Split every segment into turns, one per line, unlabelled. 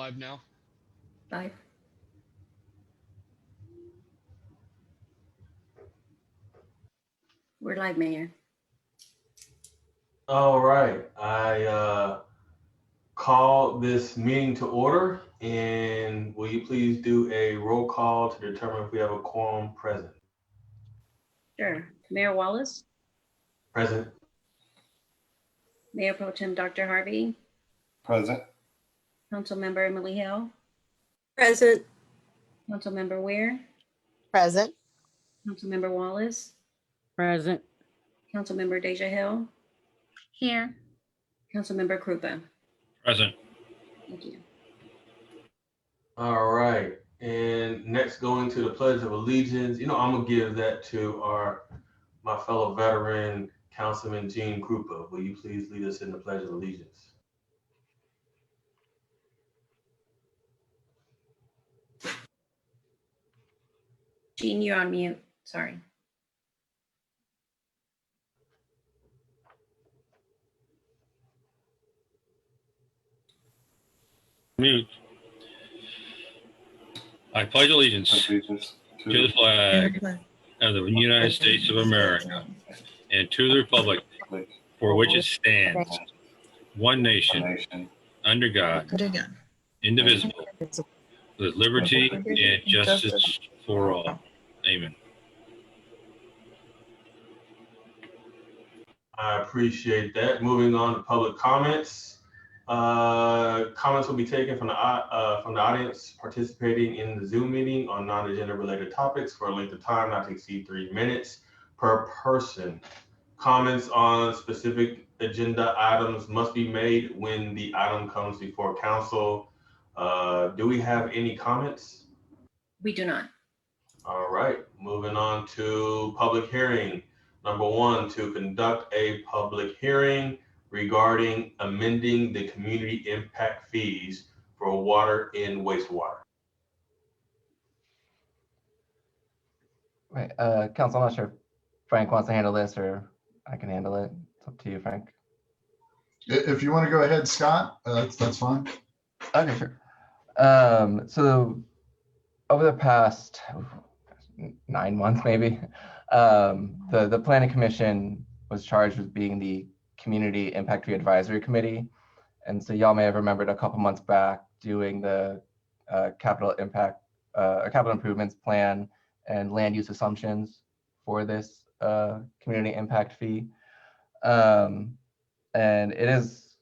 live now.
Live. We're live, Mayor.
All right, I call this meeting to order, and will you please do a roll call to determine if we have a quorum present?
Sure. Mayor Wallace,
Present.
Mayor Pro Tem Dr. Harvey,
Present.
Councilmember Emily Hill,
Present.
Councilmember Ware,
Present.
Councilmember Wallace,
Present.
Councilmember Deja Hill,
Here.
Councilmember Krupa.
Present.
Thank you.
All right, and next going to the Pledge of Allegiance. I'm gonna give that to my fellow veteran, Councilman Gene Krupa. Will you please lead us in the Pledge of Allegiance?
Gene, you're on mute. Sorry.
Mute. I pledge allegiance
Allegiance
to the flag of the United States of America and to the republic for which it stands, one nation, under God, indivisible, with liberty and justice for all. Amen.
I appreciate that. Moving on to public comments. Comments will be taken from the audience participating in the Zoom meeting on non-agenda related topics for a length of time not to exceed 3 minutes per person. Comments on specific agenda items must be made when the item comes before council. Do we have any comments?
We do not.
All right, moving on to public hearing. Number 1, to conduct a public hearing regarding amending the community impact fees for water and wastewater.
Right, Council, I'm not sure if Frank wants to handle this or I can handle it. It's up to you, Frank.
If you want to go ahead, Scott, that's fine.
Okay, sure. So over the past 9 months, maybe, the Planning Commission was charged with being the Community Impact Fee Advisory Committee. And so y'all may have remembered a couple months back doing the capital improvements plan and land use assumptions for this community impact fee. And it is,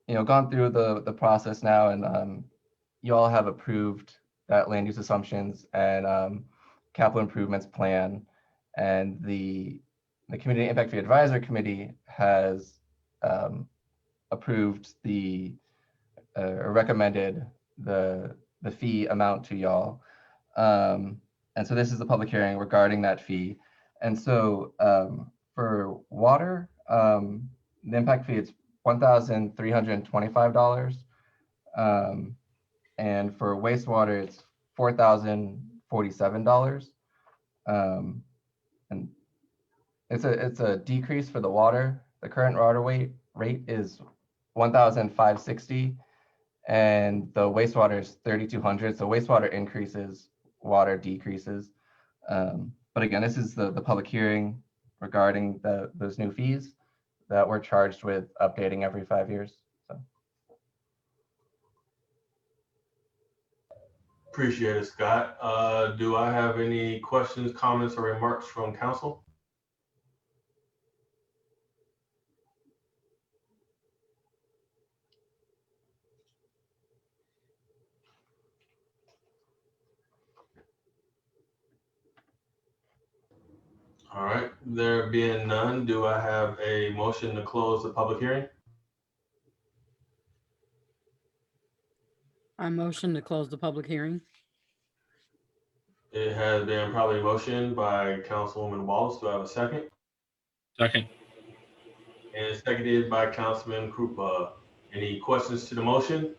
gone through the process now, and you all have approved that land use assumptions and capital improvements plan. And the Community Impact Fee Advisory Committee has approved or recommended the fee amount to y'all. And so this is the public hearing regarding that fee. And so for water, the impact fee is $1,325. And for wastewater, it's $4,047. And it's a decrease for the water. The current water rate is $1,560, and the wastewater is $3,200. So wastewater increases, water decreases. But again, this is the public hearing regarding those new fees that we're charged with updating every 5 years. So.
Appreciate it, Scott. Do I have any questions, comments, or remarks from council? All right, there being none, do I have a motion to close the public hearing?
I motion to close the public hearing.
It has been probably motioned by Councilwoman Wallace. Do I have a second?
Second.
And seconded by Councilman Krupa. Any questions to the motion?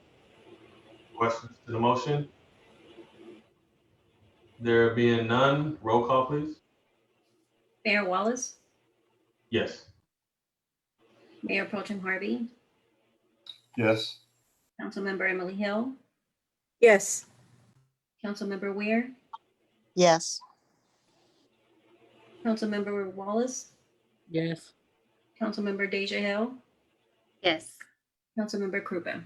Questions to the motion? There being none, roll call, please.
Mayor Wallace,
Yes.
Mayor Pro Tem Harvey,
Yes.
Councilmember Emily Hill,
Yes.
Councilmember Weir,
Yes.
Councilmember Wallace,
Yes.
Councilmember Deja Hill,
Yes.
Councilmember Krupa.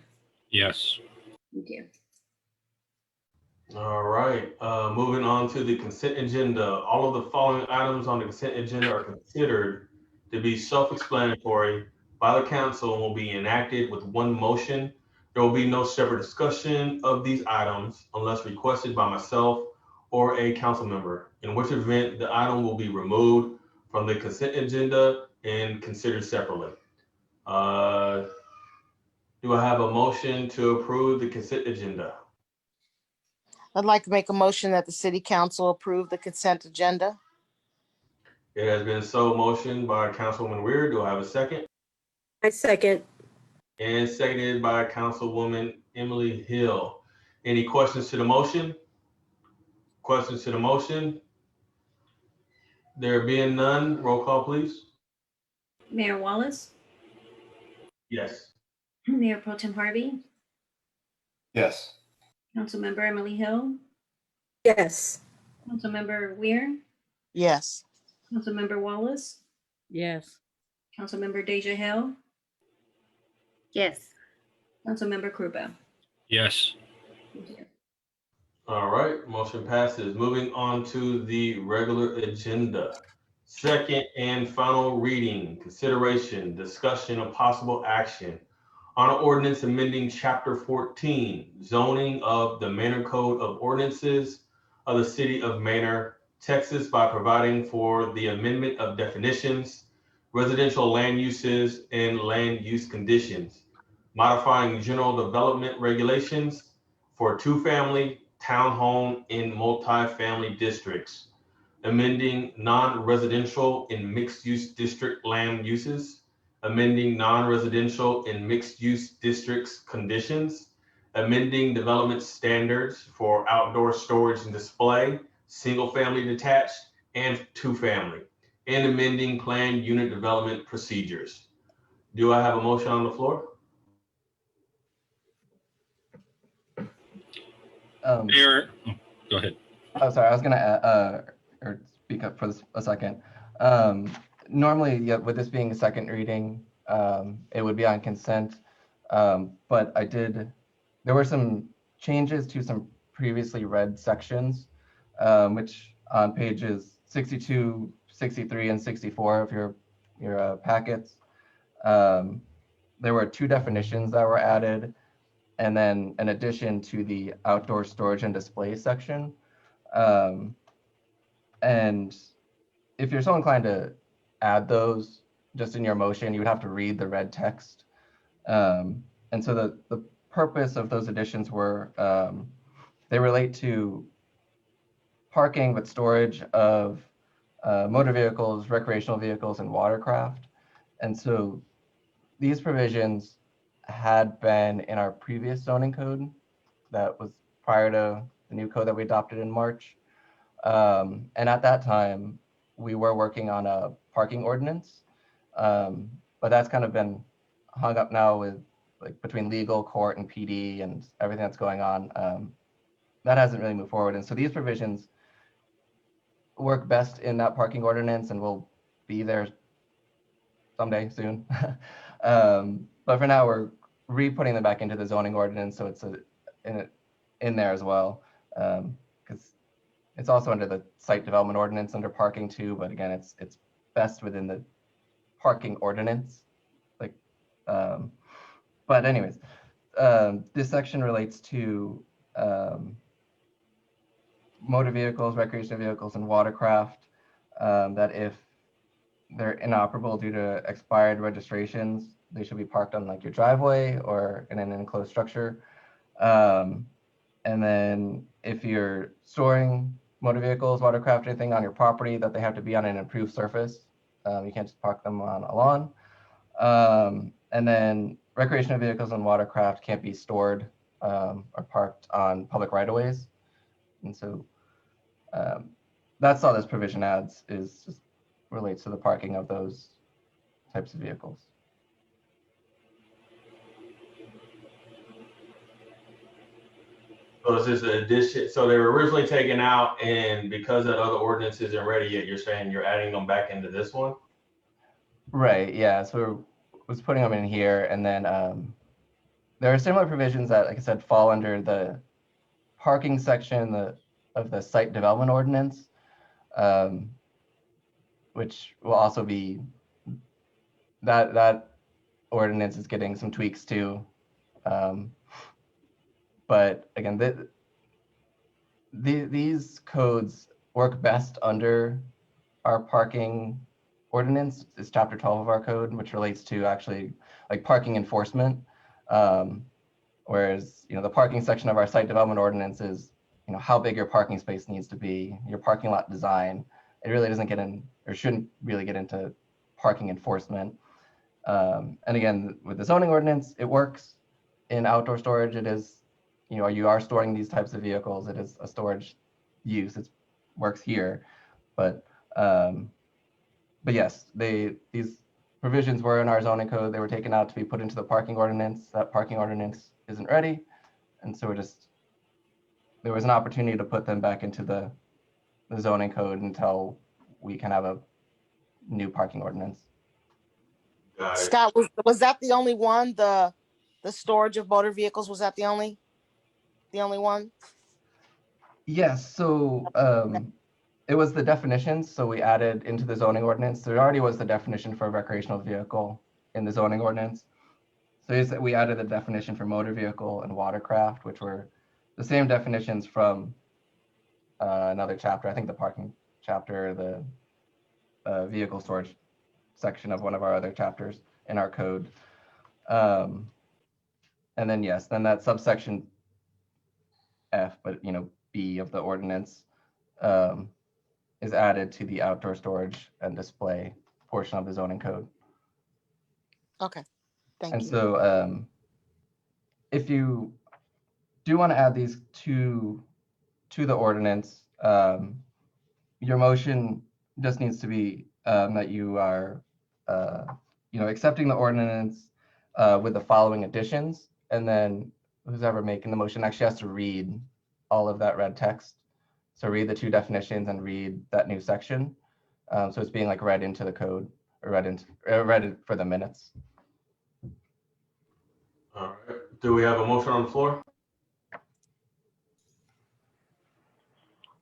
Yes.
Thank you.
All right, moving on to the consent agenda. All of the following items on the consent agenda are considered to be self-explanatory by the council and will be enacted with one motion. There will be no separate discussion of these items unless requested by myself or a council member, in which event the item will be removed from the consent agenda and considered separately. Do I have a motion to approve the consent agenda?
I'd like to make a motion that the city council approve the consent agenda.
It has been so motioned by Councilwoman Weir. Do I have a second?
I second.
And seconded by Councilwoman Emily Hill. Any questions to the motion? Questions to the motion? There being none, roll call, please.
Mayor Wallace,
Yes.
Mayor Pro Tem Harvey,
Yes.
Councilmember Emily Hill,
Yes.
Councilmember Weir,
Yes.
Councilmember Wallace,
Yes.
Councilmember Deja Hill,
Yes.
Councilmember Krupa.
Yes.
Thank you.
All right, motion passes. Moving on to the regular agenda. Second and final reading, consideration, discussion of possible action on an ordinance amending chapter 14, zoning of the Manor Code of Ordinances of the city of Manor, Texas, by providing for the amendment of definitions, residential land uses, and land use conditions, modifying general development regulations for two-family, townhome, and multifamily districts, amending non-residential and mixed-use district land uses, amending non-residential and mixed-use districts conditions, amending development standards for outdoor storage and display, single-family detached, and two-family, and amending planned unit development procedures. Do I have a motion on the floor?
Mayor, go ahead.
Oh, sorry, I was gonna or speak up for this a second. Normally, yeah, with this being a second reading, it would be on consent. But there were some changes to some previously read sections, which on pages 62, 63, and 64 of your packets, there were two definitions that were added, and then an addition to the outdoor storage and display section. And if you're so inclined to add those just in your motion, you would have to read the red text. And so the purpose of those additions were, they relate to parking with storage of motor vehicles, recreational vehicles, and watercraft. And so these provisions had been in our previous zoning code that was prior to the new code that we adopted in March. And at that time, we were working on a parking ordinance, but that's kind of been hung up now with between legal, court, and PD and everything that's going on. That hasn't really moved forward. And so these provisions work best in that parking ordinance and will be there someday soon. But for now, we're re-putting them back into the zoning ordinance, so it's in there as well, because it's also under the site development ordinance under parking too. But again, it's best within the parking ordinance. But anyways, this section relates to motor vehicles, recreational vehicles, and watercraft, that if they're inoperable due to expired registrations, they should be parked on your driveway or in an enclosed structure. And then if you're storing motor vehicles, watercraft, anything on your property, that they have to be on an improved surface. You can't just park them on a lawn. And then recreational vehicles and watercraft can't be stored or parked on public right-of-ways. And so that's all this provision adds, is just relates to the parking of those types of vehicles.
So is this an addition? So they were originally taken out, and because that other ordinance isn't ready yet, you're saying you're adding them back into this one?
Right, yeah, so was putting them in here, and then there are similar provisions that, like I said, fall under the parking section of the site development ordinance, which will also be, that ordinance is getting some tweaks too. But again, these codes work best under our parking ordinance. It's chapter 12 of our code, which relates to actually like parking enforcement. Whereas, the parking section of our site development ordinance is, how big your parking space needs to be, your parking lot design. It really doesn't get in, or shouldn't really get into parking enforcement. And again, with the zoning ordinance, it works in outdoor storage. It is, you are storing these types of vehicles. It is a storage use. It works here, but yes, these provisions were in our zoning code. They were taken out to be put into the parking ordinance. That parking ordinance isn't ready, and so there was an opportunity to put them back into the zoning code until we can have a new parking ordinance.
Got it.
Scott, was that the only one? The storage of motor vehicles, was that the only one?
Yes, so it was the definitions. So we added into the zoning ordinance. There already was the definition for a recreational vehicle in the zoning ordinance. So we added the definition for motor vehicle and watercraft, which were the same definitions from another chapter. I think the parking chapter, the vehicle storage section of one of our other chapters in our code. And then yes, then that subsection F, but B of the ordinance is added to the outdoor storage and display portion of the zoning code.
Okay, thank
And
you.
so if you do want to add these to the ordinance, your motion just needs to be that you are accepting the ordinance with the following additions, and then who's ever making the motion actually has to read all of that red text. So read the two definitions and read that new section. So it's being like read into the code, or read for the minutes.
All right. Do we have a motion on the floor?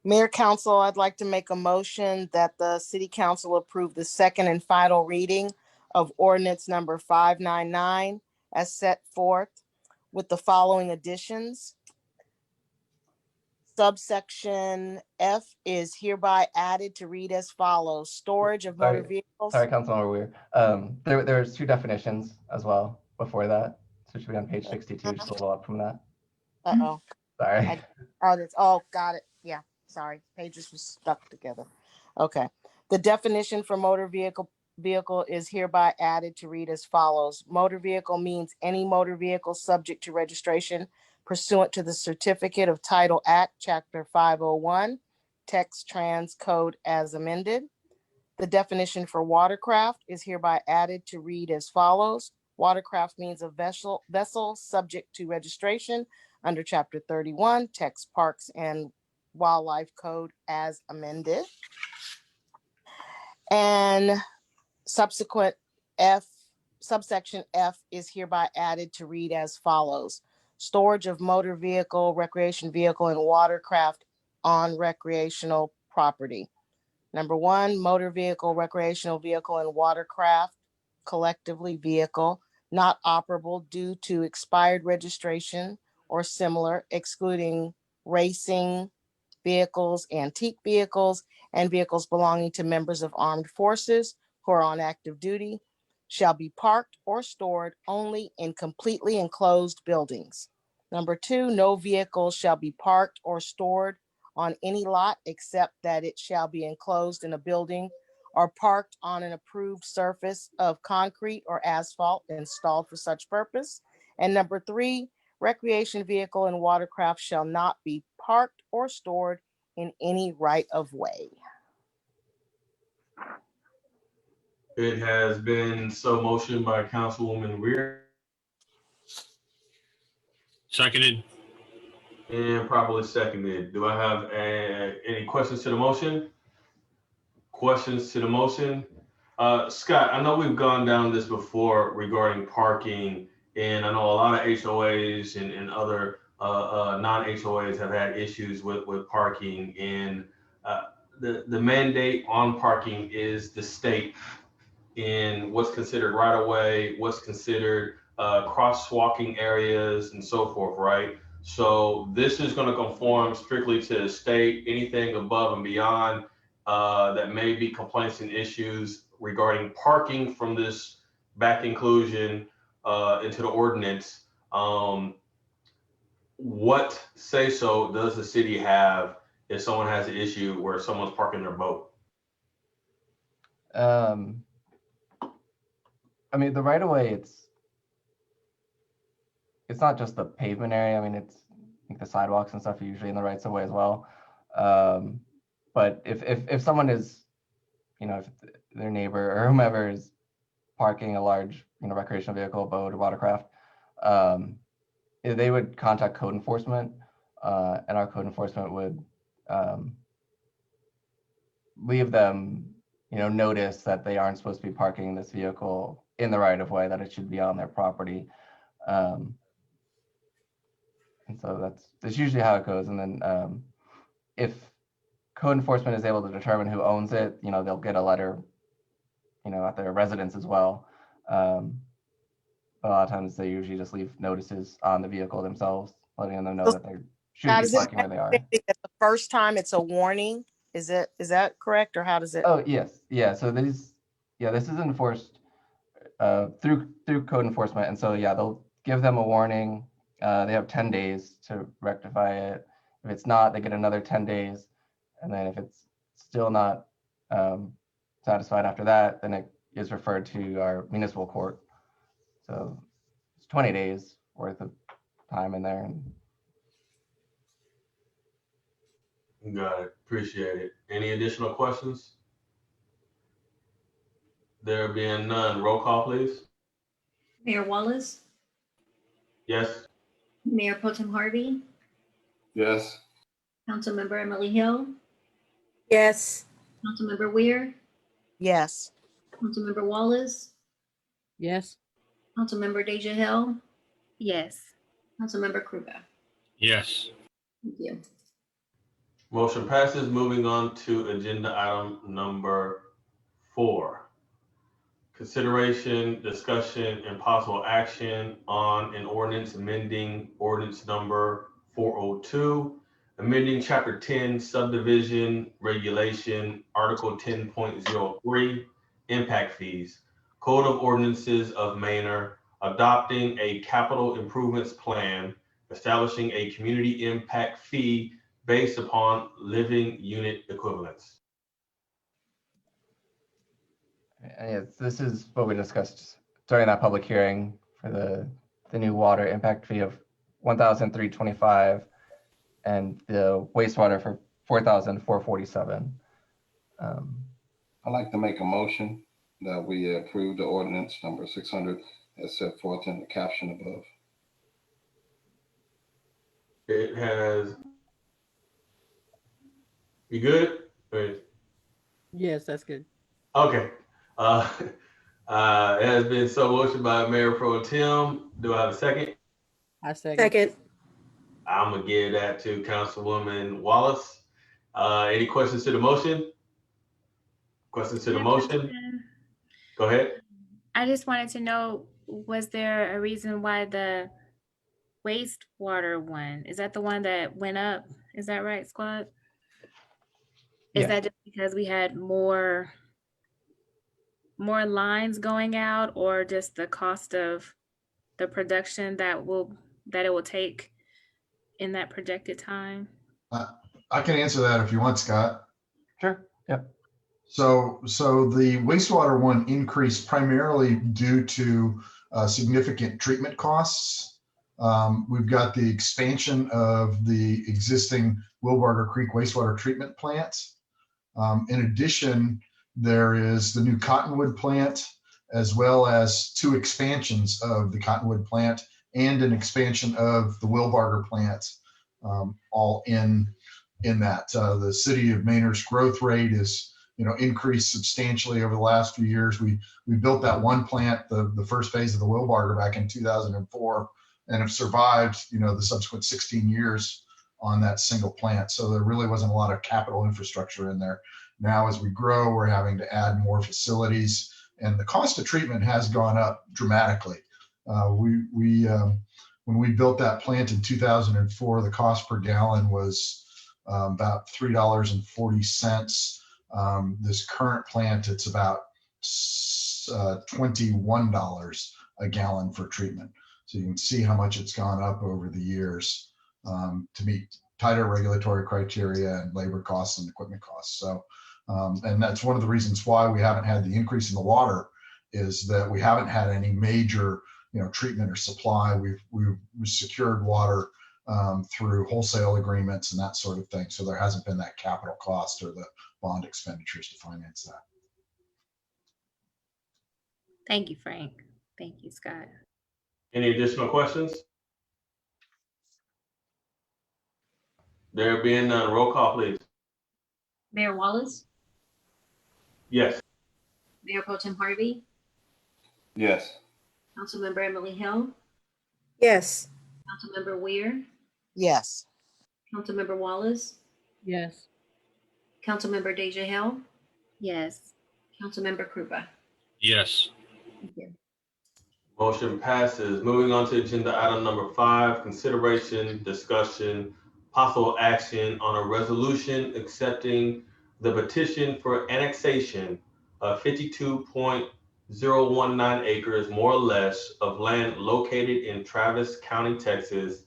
Mayor, Council, I'd like to make a motion that the City Council approve the second and final reading of ordinance number 599 as set forth with the following additions. Subsection F is hereby added to read as follows: storage of motor vehicles.
Sorry, Councilmember Weir. There's two definitions as well before that. So it should be on page 62, just a little up from that.
Uh-oh.
Sorry.
Got it. Yeah, sorry. Pages were stuck together. Okay. The definition for motor vehicle is hereby added to read as follows. Motor vehicle means any motor vehicle subject to registration pursuant to the Certificate of Title Act, Chapter 501, Text Trans Code as amended. The definition for watercraft is hereby added to read as follows. Watercraft means a vessel subject to registration under Chapter 31, Text Parks and Wildlife Code as amended. And subsection F is hereby added to read as follows. Storage of motor vehicle, recreation vehicle, and watercraft on recreational property. Number one, motor vehicle, recreational vehicle, and watercraft, collectively vehicle, not operable due to expired registration or similar, excluding racing vehicles, antique vehicles, and vehicles belonging to members of armed forces who are on active duty, shall be parked or stored only in completely enclosed buildings. Number two, no vehicle shall be parked or stored on any lot except that it shall be enclosed in a building or parked on an approved surface of concrete or asphalt installed for such purpose. And number three, recreation vehicle and watercraft shall not be parked or stored in any right of way.
It has been so motioned by Councilwoman Weir.
Seconded.
And properly seconded. Do I have any questions to the motion? Questions to the motion? Scott, I know we've gone down this before regarding parking, and I know a lot of HOAs and other non-HOAs have had issues with parking, and the mandate on parking is the state in what's considered right of way, what's considered crosswalking areas and so forth, right? So this is going to conform strictly to the state. Anything above and beyond that may be complaints and issues regarding parking from this back inclusion into the ordinance. What say so does the city have if someone has an issue where someone's parking their boat?
I mean, the right of way, it's not just the pavement area. I mean, it's like the sidewalks and stuff are usually in the rights of way as well. But if someone is, if their neighbor or whomever is parking a large, recreational vehicle, boat, or watercraft, they would contact code enforcement, and our code enforcement would leave them, notice that they aren't supposed to be parking this vehicle in the right of way, that it should be on their property. And so that's usually how it goes. And then if code enforcement is able to determine who owns it, they'll get a letter, at their residence as well. But a lot of times they usually just leave notices on the vehicle themselves, letting them know that they shouldn't be parking where they are.
The first time it's a warning, is that correct, or how does it?
Oh, yes. Yeah. So this is enforced through code enforcement. And so, they'll give them a warning. They have 10 days to rectify it. If it's not, they get another 10 days. And then if it's still not satisfied after that, then it is referred to our municipal court. So it's 20 days worth of time in there.
Got it. Appreciate it. Any additional questions? There being none, roll call, please.
Mayor Wallace,
Yes.
Mayor Pro Tem Harvey,
Yes.
Councilmember Emily Hill,
Yes.
Councilmember Weir,
Yes.
Councilmember Wallace,
Yes.
Councilmember Deja Hill,
Yes.
Councilmember Krupa.
Yes.
Thank you.
Motion passes. Moving on to agenda item number 4. Consideration, discussion, and possible action on an ordinance amending ordinance number 402, amending chapter 10 subdivision regulation, article 10.03, impact fees, Code of Ordinances of Manor, adopting a capital improvements plan, establishing a community impact fee based upon living unit equivalents.
Yes, this is what we discussed during that public hearing for the new water impact fee of $1,325 and the wastewater for $4,447.
I'd like to make a motion that we approve the ordinance number 600 as set forth in the caption above.
It has. You good? Wait.
Yes, that's good.
Okay. It has been so motioned by Mayor Pro Tem. Do I have a second?
I second.
Second.
I'm gonna give that to Councilwoman Wallace. Any questions to the motion? Questions to the motion? Go ahead.
I just wanted to know, was there a reason why the wastewater one, is that the one that went up? Is that right, Squad? Is
Yeah.
that just because we had more lines going out, or just the cost of the production that it will take in that projected time?
I can answer that if you want, Scott.
Sure. Yep.
So the wastewater one increased primarily due to significant treatment costs. We've got the expansion of the existing Wilbarger Creek wastewater treatment plant. In addition, there is the new Cottonwood plant, as well as 2 expansions of the Cottonwood plant and an expansion of the Wilbarger plant. all in that. The city of Maynard's growth rate is, increased substantially over the last few years. We built that one plant, the first phase of the Wilbarger back in 2004, and have survived, the subsequent 16 years on that single plant. So there really wasn't a lot of capital infrastructure in there. Now, as we grow, we're having to add more facilities, and the cost of treatment has gone up dramatically. When we built that plant in 2004, the cost per gallon was about $3.40. This current plant, it's about $21 a gallon for treatment. So you can see how much it's gone up over the years to meet tighter regulatory criteria and labor costs and equipment costs. So, and that's one of the reasons why we haven't had the increase in the water, is that we haven't had any major, treatment or supply. We've secured water through wholesale agreements and that sort of thing. So there hasn't been that capital cost or the bond expenditures to finance that.
Thank you, Frank. Thank you, Scott.
Any additional questions? There being none, roll call, please.
Mayor Wallace,
Yes.
Mayor Pro Tem Harvey,
Yes.
Councilmember Emily Hill,
Yes.
Councilmember Weir,
Yes.
Councilmember Wallace,
Yes.
Councilmember Deja Hill,
Yes.
Councilmember Krupa.
Yes.
Thank you.
Motion passes. Moving on to agenda item number 5, consideration, discussion, possible action on a resolution accepting the petition for annexation of 52.019 acres, more or less, of land located in Travis County, Texas,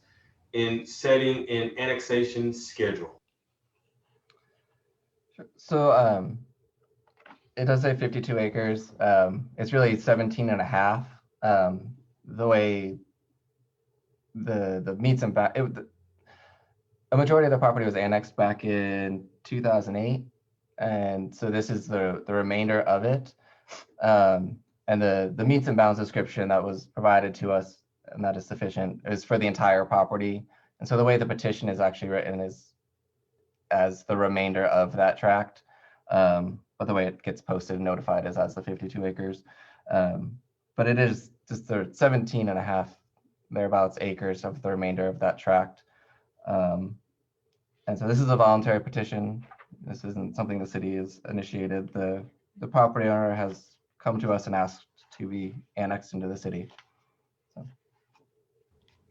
in setting an annexation schedule.
So it does say 52 acres. It's really 17 and a half. The way the meets and back, a majority of the property was annexed back in 2008. And so this is the remainder of it. And the meets and bounds description that was provided to us, and that is sufficient, is for the entire property. And so the way the petition is actually written is as the remainder of that tract. But the way it gets posted and notified is as the 52 acres. But it is just the 17 and a half, thereabouts, acres of the remainder of that tract. And so this is a voluntary petition. This isn't something the city has initiated. The property owner has come to us and asked to be annexed into the city. So.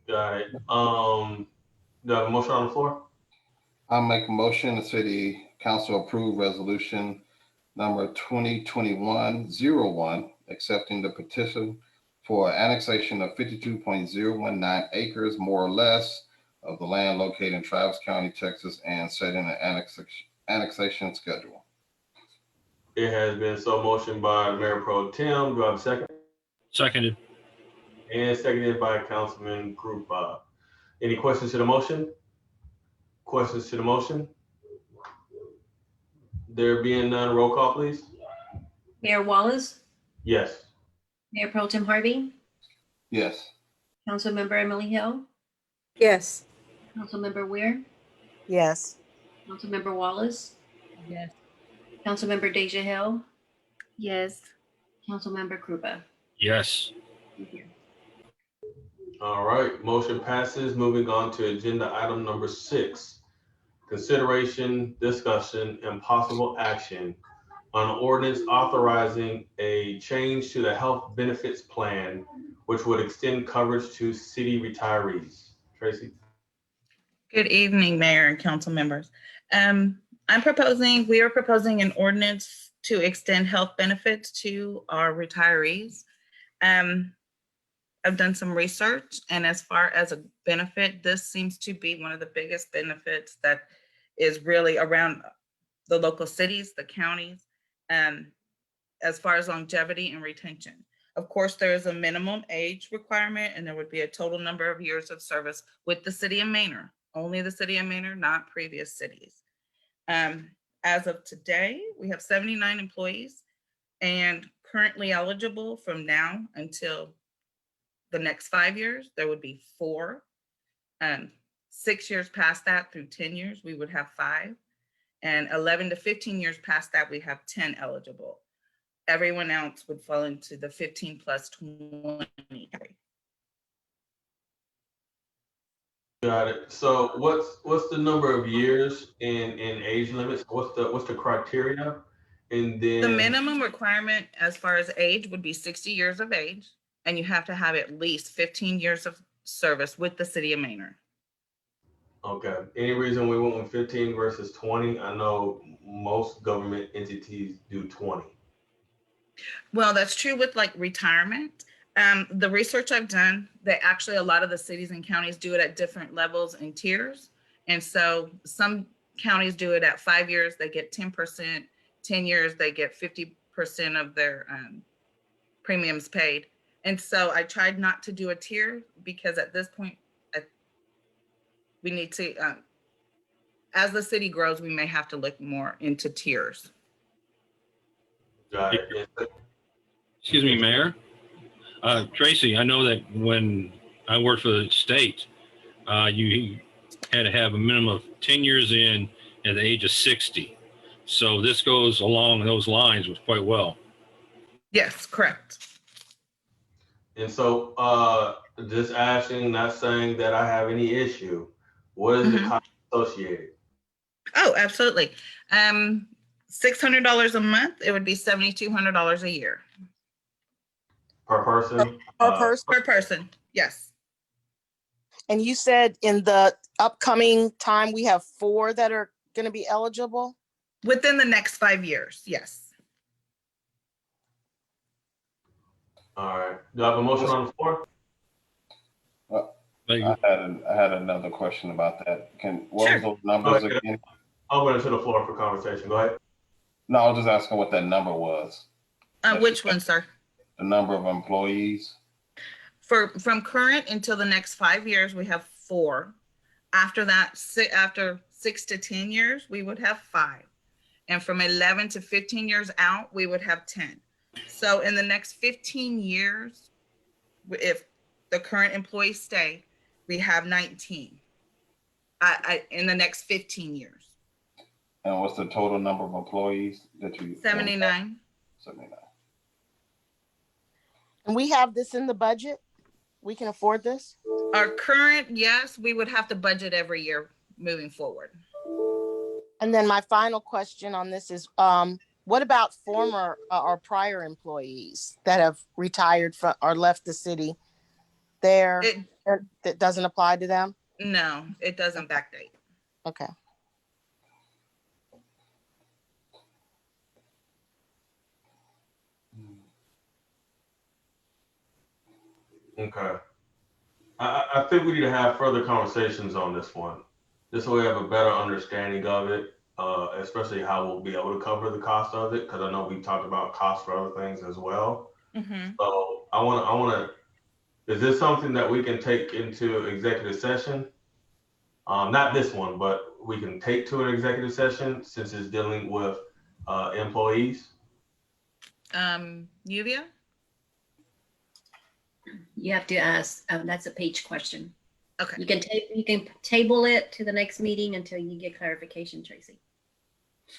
Got it. Do I have a motion on the floor?
I'll make a motion, the city council approve resolution number 2021-01, accepting the petition for annexation of 52.019 acres, more or less, of the land located in Travis County, Texas, and setting an annexation schedule.
It has been so motioned by Mayor Pro Tem. Do I have a second?
Seconded.
And seconded by Councilman Krupa. Any questions to the motion? Questions to the motion? There being none, roll call, please.
Mayor Wallace,
Yes.
Mayor Pro Tem Harvey,
Yes.
Councilmember Emily Hill,
Yes.
Councilmember Weir,
Yes.
Councilmember Wallace,
Yes.
Councilmember Deja Hill,
Yes.
Councilmember Krupa.
Yes.
Thank you.
All right, motion passes. Moving on to agenda item number 6, consideration, discussion, and possible action on an ordinance authorizing a change to the health benefits plan, which would extend coverage to city retirees. Tracy?
Good evening, Mayor and council members. We are proposing an ordinance to extend health benefits to our retirees. I've done some research, and as far as a benefit, this seems to be one of the biggest benefits that is really around the local cities, the counties, as far as longevity and retention. Of course, there is a minimum age requirement, and there would be a total number of years of service with the city of Maynard, only the city of Maynard, not previous cities. As of today, we have 79 employees, and currently eligible from now until the next 5 years, there would be 4. 6 years past that through 10 years, we would have 5. And 11 to 15 years past that, we have 10 eligible. Everyone else would fall into the 15 plus 20.
Got it. So what's the number of years in age limits? What's the criteria? And then
The minimum requirement as far as age would be 60 years of age, and you have to have at least 15 years of service with the city of Maynard.
Okay. Any reason we went with 15 versus 20? I know most government entities do 20.
Well, that's true with like retirement. The research I've done, they actually, a lot of the cities and counties do it at different levels and tiers. And so some counties do it at 5 years, they get 10%, 10 years, they get 50% of their premiums paid. And so I tried not to do a tier because at this point, we need to, as the city grows, we may have to look more into tiers.
Got it.
Excuse me, Mayor. Tracy, I know that when I worked for the state, you had to have a minimum of 10 years in at the age of 60. So this goes along those lines with quite well.
Yes, correct.
And so just asking, not saying that I have any issue. What is the cost associated?
Oh, absolutely. $600 a month, it would be $7,200 a year.
Per person?
Per person?
Per person, yes.
And you said in the upcoming time, we have 4 that are going to be eligible?
Within the next 5 years, yes.
All right. Do I have a motion on the floor?
I had another question about that. What
Sure.
was those numbers again?
I'll go to the floor for conversation. Go ahead.
No, I was just asking what that number was.
Which one, sir?
The number of employees.
From current until the next 5 years, we have 4. After that, after 6 to 10 years, we would have 5. And from 11 to 15 years out, we would have 10. So in the next 15 years, if the current employees stay, we have 19 in the next 15 years.
And what's the total number of employees that you?
79.
79.
And we have this in the budget? We can afford this?
Our current, yes, we would have to budget every year moving forward.
And then my final question on this is, what about former or prior employees that have retired from or left the city? That doesn't apply to them?
No, it doesn't backdate.
Okay.
Okay. I think we need to have further conversations on this one, just so we have a better understanding of it, especially how we'll be able to cover the cost of it, because I know we talked about costs for other things as well. So I want to, is this something that we can take into executive session? Not this one, but we can take to an executive session since it's dealing with employees?
Yuvia?
You have to ask, that's a page question.
Okay.
You can table it to the next meeting until you get clarification, Tracy.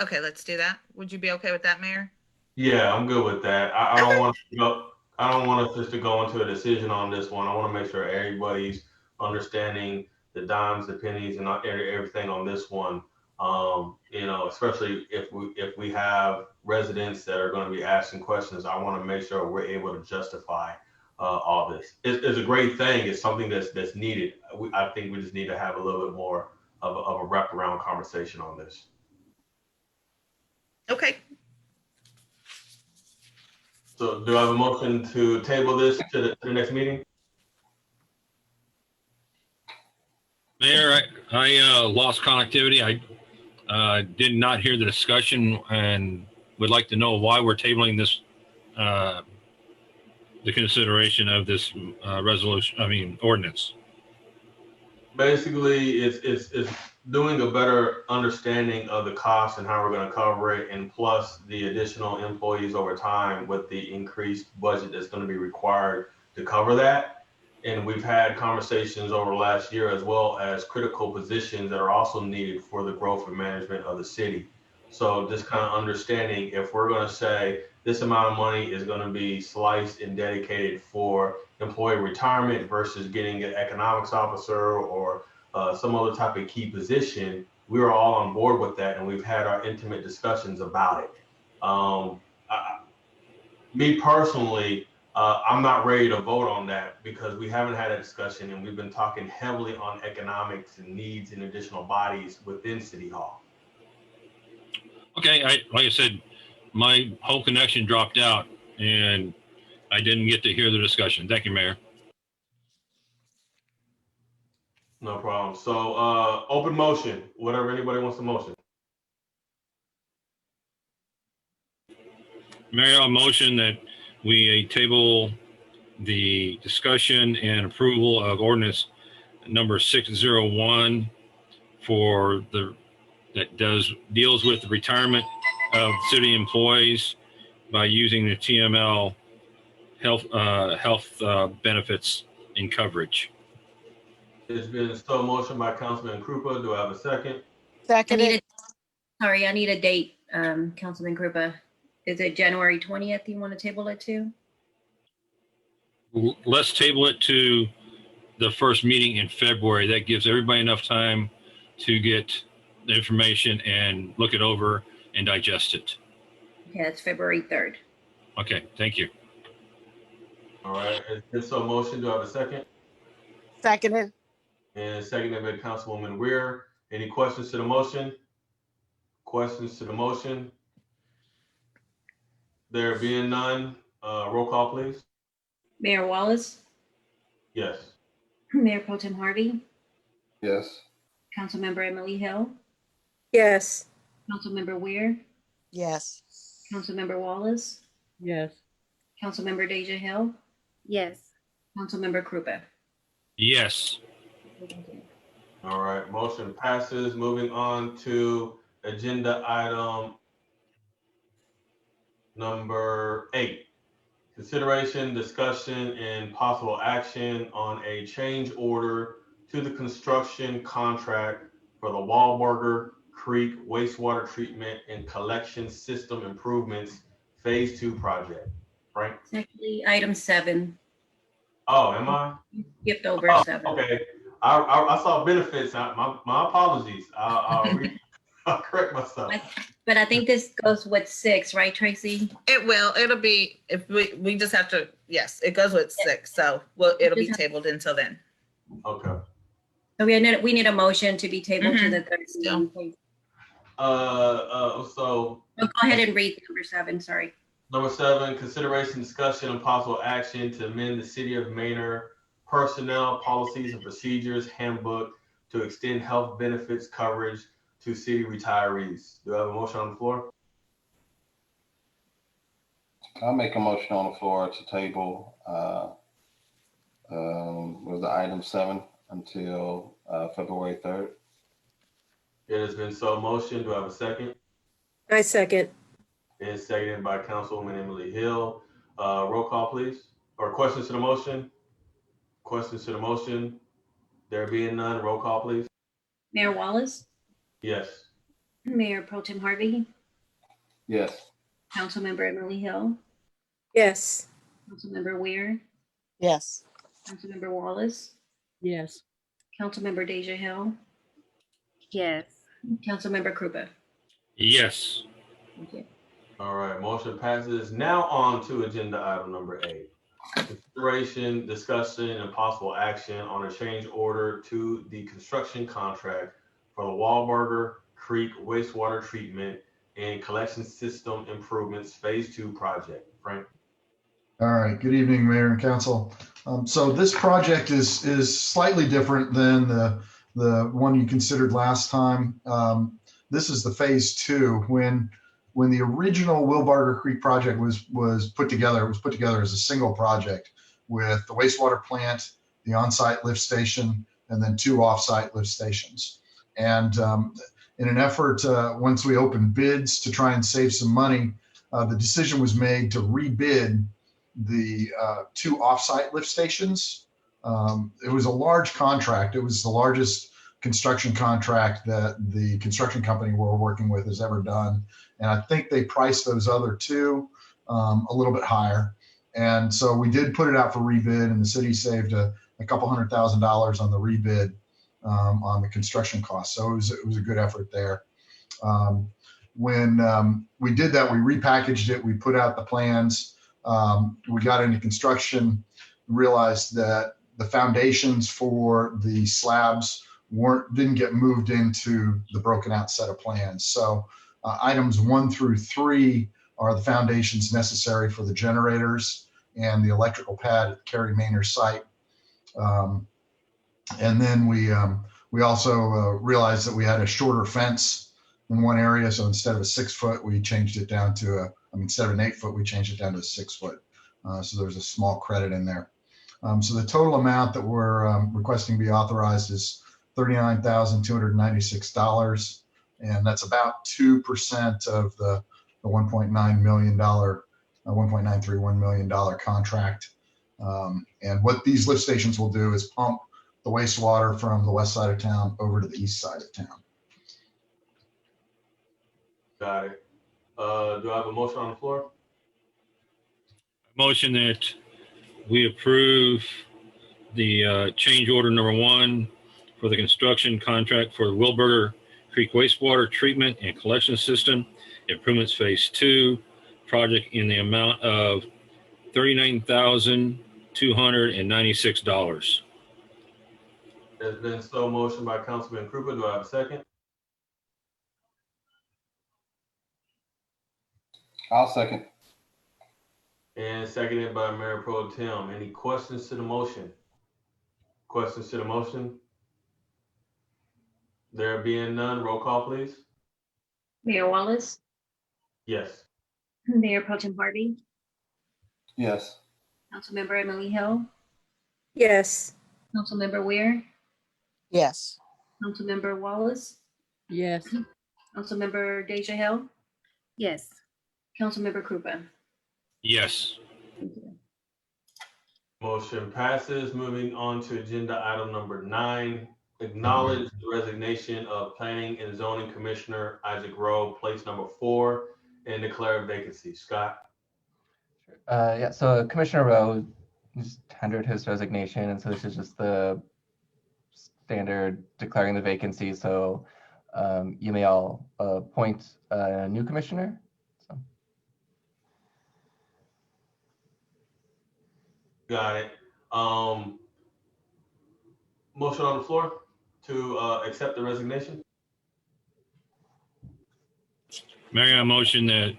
Okay, let's do that. Would you be okay with that, Mayor?
Yeah, I'm good with that. I don't want to go. I don't want us just to go into a decision on this one. I want to make sure everybody's understanding the dimes, the pennies, and everything on this one. Especially if we have residents that are going to be asking questions, I want to make sure we're able to justify all this. It's a great thing. It's something that's needed. I think we just need to have a little bit more of a wraparound conversation on this.
Okay.
So do I have a motion to table this to the next meeting?
Mayor, I lost connectivity. I did not hear the discussion and would like to know why we're tabling this, the consideration of this ordinance.
Basically, it's doing a better understanding of the cost and how we're going to cover it, and plus the additional employees over time with the increased budget that's going to be required to cover that. And we've had conversations over the last year as well as critical positions that are also needed for the growth and management of the city. So just kind of understanding if we're going to say this amount of money is going to be sliced and dedicated for employee retirement versus getting an economics officer or some other type of key position, we are all on board with that, and we've had our intimate discussions about it. Me personally, I'm not ready to vote on that because we haven't had a discussion, and we've been talking heavily on economics and needs and additional bodies within City Hall.
Okay, like I said, my whole connection dropped out and I didn't get to hear the discussion. Thank you, Mayor.
No problem. So open motion, whatever anybody wants to motion.
Mayor, I'll motion that we table the discussion and approval of ordinance number 601 that deals with the retirement of city employees by using the TML health benefits in coverage.
It's been so motion by Councilman Krupa. Do I have a second?
Seconded.
I need a date, Councilman Krupa. Is it January 20th you want to table it to?
Let's table it to the first meeting in February. That gives everybody enough time to get the information and look it over and digest it.
Okay, it's February 3rd.
Okay, thank you.
All right. It's been so motion. Do I have a second?
Seconded.
And seconded by Councilwoman Weir. Any questions to the motion? Questions to the motion? There being none, roll call, please.
Mayor Wallace,
Yes.
Mayor Pro Tem Harvey,
Yes.
Councilmember Emily Hill,
Yes.
Councilmember Weir,
Yes.
Councilmember Wallace,
Yes.
Councilmember Deja Hill,
Yes.
Councilmember Krupa.
Yes.
All right, motion passes. Moving on to agenda item number 8. Consideration, discussion, and possible action on a change order to the construction contract for the Wahlburger Creek wastewater treatment and collection system improvements Phase 2 project. Frank?
It's actually item 7.
Oh, am I?
Skipped over 7.
Okay. I saw benefits. My apologies. I'll correct myself.
But I think this goes with 6, right, Tracy?
It will. It'll be, if we just have to, yes, it goes with 6. So it'll be tabled until then.
Okay.
So we need a motion to be tabled to the third meeting, please.
So
Oh, go ahead and read number 7, sorry.
number 7, consideration, discussion, and possible action to amend the City of Manor Personnel Policies and Procedures Handbook to extend health benefits coverage to city retirees. Do I have a motion on the floor?
I'll make a motion on the floor to table was the item 7 until February 3rd.
It has been so motion. Do I have a second?
I second.
It's seconded by Councilwoman Emily Hill. Roll call, please. Or questions to the motion? Questions to the motion? There being none, roll call, please.
Mayor Wallace,
Yes.
Mayor Pro Tem Harvey,
Yes.
Councilmember Emily Hill,
Yes.
Councilmember Weir,
Yes.
Councilmember Wallace,
Yes.
Councilmember Deja Hill,
Yes.
Councilmember Krupa.
Yes.
Thank you.
All right, motion passes. Now on to agenda item number 8. Consideration, discussion, and possible action on a change order to the construction contract for the Wahlburger Creek wastewater treatment and collection system improvements Phase 2 project. Frank?
All right, good evening, Mayor and Council. So this project is slightly different than the one you considered last time. This is the Phase 2. When the original Wahlburger Creek project was put together, it was put together as a single project with the wastewater plant, the on-site lift station, and then 2 off-site lift stations. And in an effort, once we opened bids to try and save some money, the decision was made to rebid the 2 off-site lift stations It was a large contract. It was the largest construction contract that the construction company we're working with has ever done. And I think they priced those other two a little bit higher. And so we did put it out for rebid, and the city saved a couple $100,000 on the rebid on the construction costs. So it was a good effort there. When we did that, we repackaged it. We put out the plans. We got into construction, realized that the foundations for the slabs didn't get moved into the broken out set of plans. So items 1 through 3 are the foundations necessary for the generators and the electrical pad at Carrie Maynard's site. And then we also realized that we had a shorter fence in one area. So instead of a 6 foot, we changed it down to instead of an 8 foot, we changed it down to a 6 foot. So there's a small credit in there. So the total amount that we're requesting be authorized is $39,296. And that's about 2% of the $1.9 million, $1.931 million contract. And what these lift stations will do is pump the wastewater from the west side of town over to the east side of town.
Got it. Do I have a motion on the floor?
Motion that we approve the change order number 1 for the construction contract for the Wilburger Creek wastewater treatment and collection system improvements phase 2 project in the amount of $39,296.
There's been so motion by Councilman Krupa. Do I have a second?
I'll second.
And seconded by Mayor Pro Tem. Any questions to the motion? Questions to the motion? There being none, roll call, please.
Mayor Wallace,
Yes.
Mayor Pro Tem Harvey,
Yes.
Councilmember Emily Hill,
Yes.
Councilmember Weir,
Yes.
Councilmember Wallace,
Yes.
Councilmember Deja Hill,
Yes.
Councilmember Krupa.
Yes.
Thank you.
Motion passes. Moving on to agenda item number 9. Acknowledge the resignation of Planning and Zoning Commissioner Isaac Rowe, place number 4, and declare a vacancy. Scott?
Yeah, so Commissioner Rowe just tendered his resignation, and so this is just the standard declaring the vacancy. So you may all appoint a new commissioner. So.
Got it. Motion on the floor to accept the resignation.
Mayor, I motion that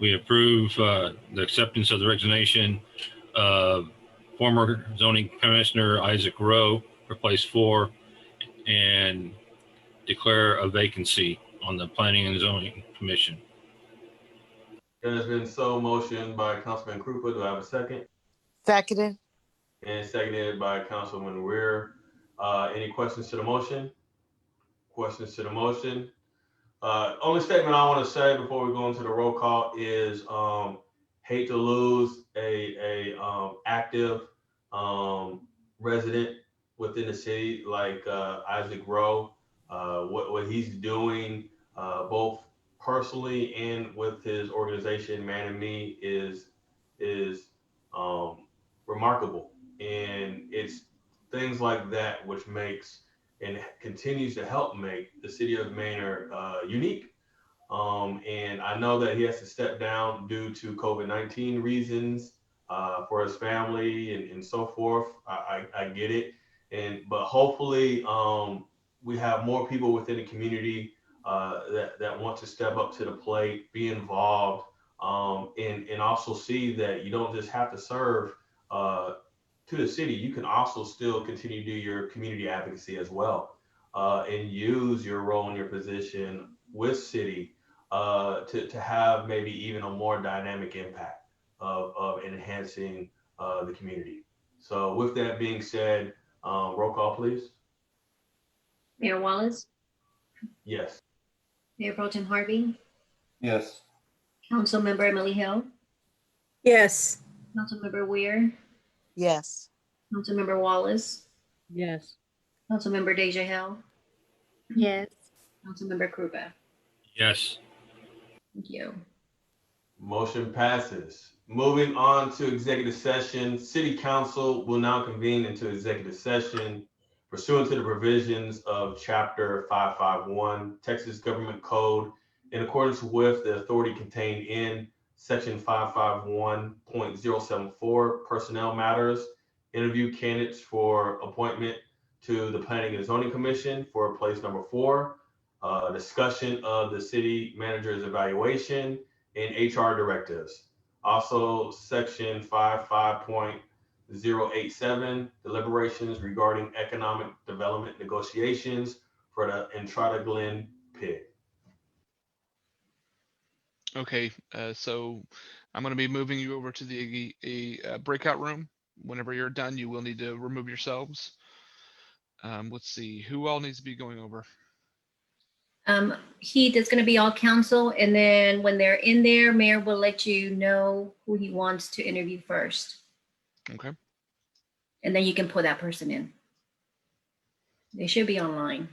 we approve the acceptance of the resignation of former zoning commissioner Isaac Rowe for place 4 and declare a vacancy on the Planning and Zoning Commission.
There has been so motion by Councilman Krupa. Do I have a second?
Seconded.
And seconded by Councilman Weir. Any questions to the motion? Questions to the motion? Only statement I want to say before we go into the roll call is hate to lose a active resident within the city like Isaac Rowe. What he's doing both personally and with his organization Man and Me is remarkable, and it's things like that which makes and continues to help make the city of Maynard unique. And I know that he has to step down due to COVID-19 reasons for his family and so forth. I get it. But hopefully we have more people within the community that want to step up to the plate, be involved, and also see that you don't just have to serve to the city. You can also still continue to do your community advocacy as well, and use your role and your position with city to have maybe even a more dynamic impact of enhancing the community. So with that being said, roll call, please.
Mayor Wallace,
Yes.
Mayor Pro Tem Harvey,
Yes.
Councilmember Emily Hill,
Yes.
Councilmember Weir,
Yes.
Councilmember Wallace,
Yes.
Councilmember Deja Hill,
Yes.
Councilmember Krupa.
Yes.
Thank you.
Motion passes. Moving on to executive session, City Council will now convene into executive session pursuant to the provisions of Chapter 551 Texas Government Code in accordance with the authority contained in Section 551.074 Personnel Matters, interview candidates for appointment to the Planning and Zoning Commission for place number 4, discussion of the city manager's evaluation, and HR directives. Also, section 55.087, deliberations regarding economic development negotiations for the Entrada Glen pit.
Okay, so I'm going to be moving you over to the breakout room. Whenever you're done, you will need to remove yourselves. Let's see, who all needs to be going over?
Heath, it's going to be all council, and then when they're in there, Mayor will let you know who he wants to interview first,
Okay.
and then you can put that person in. They should be online.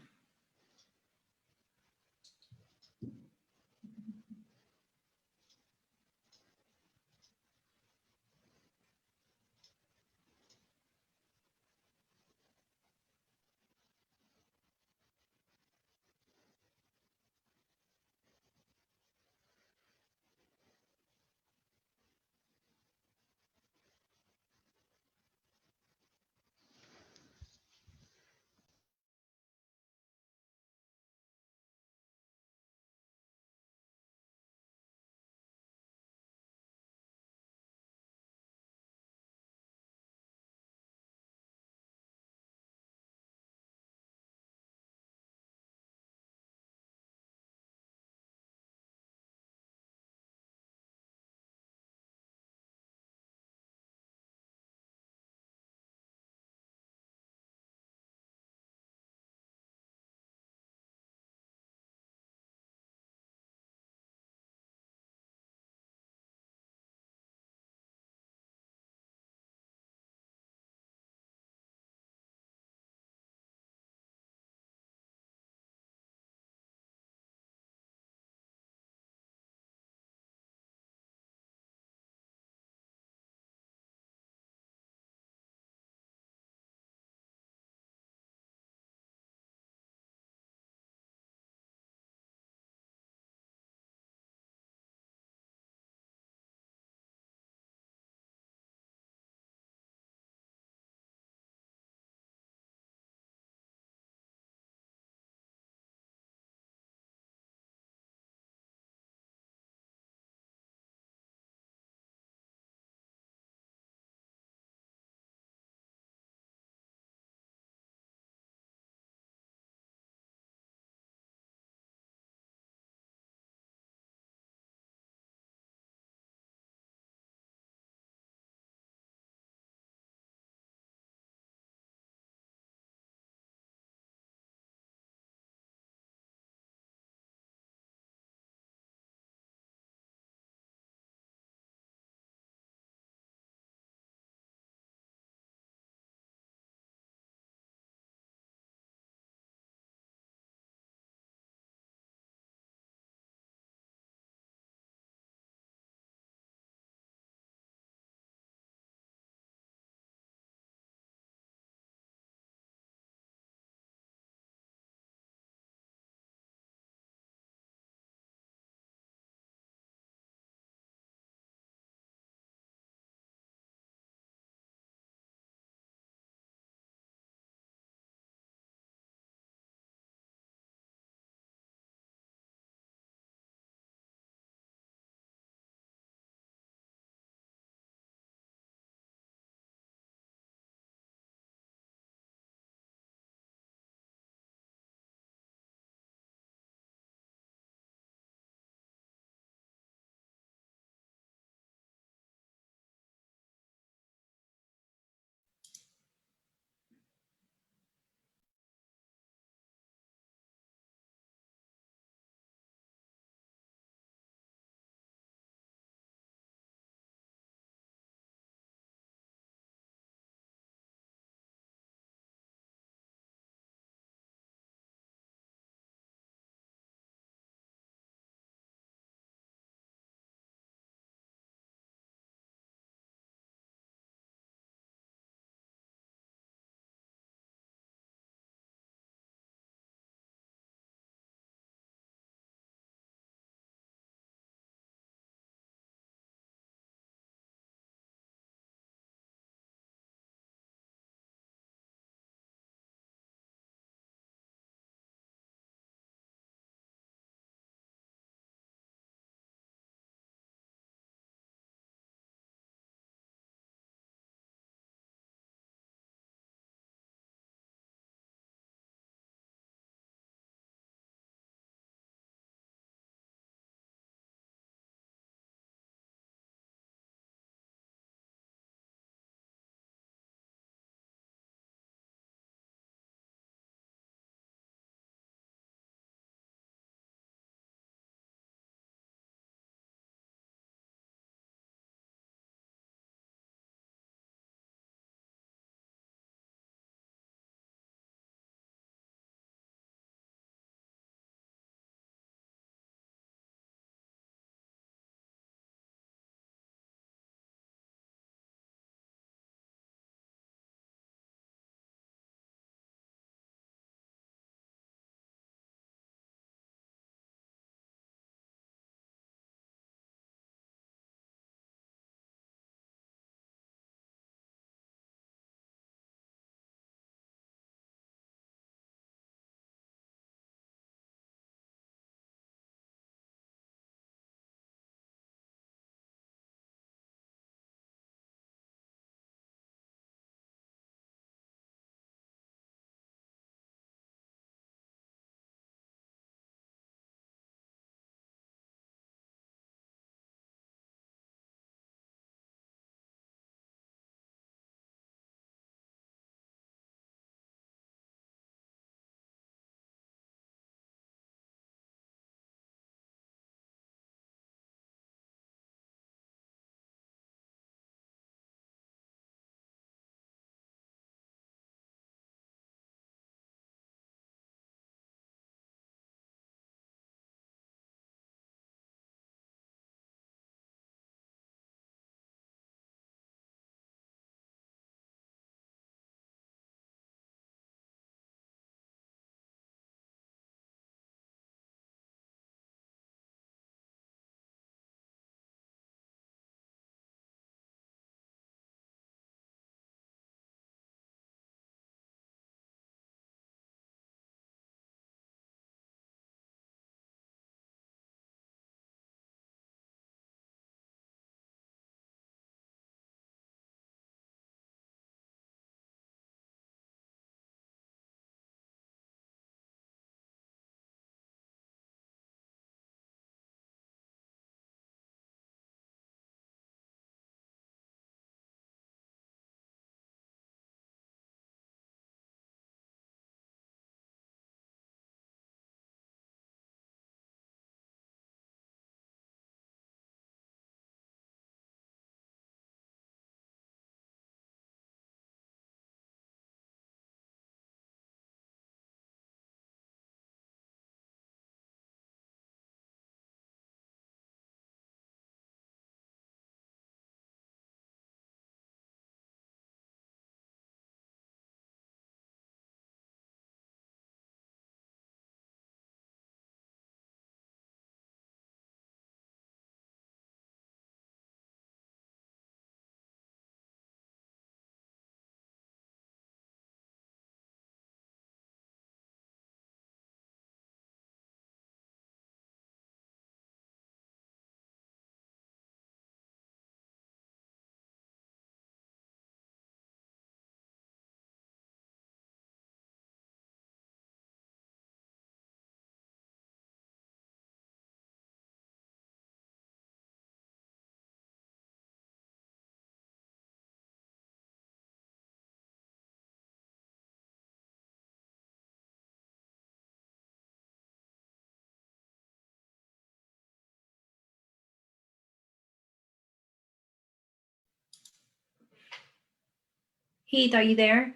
Heath, are you there?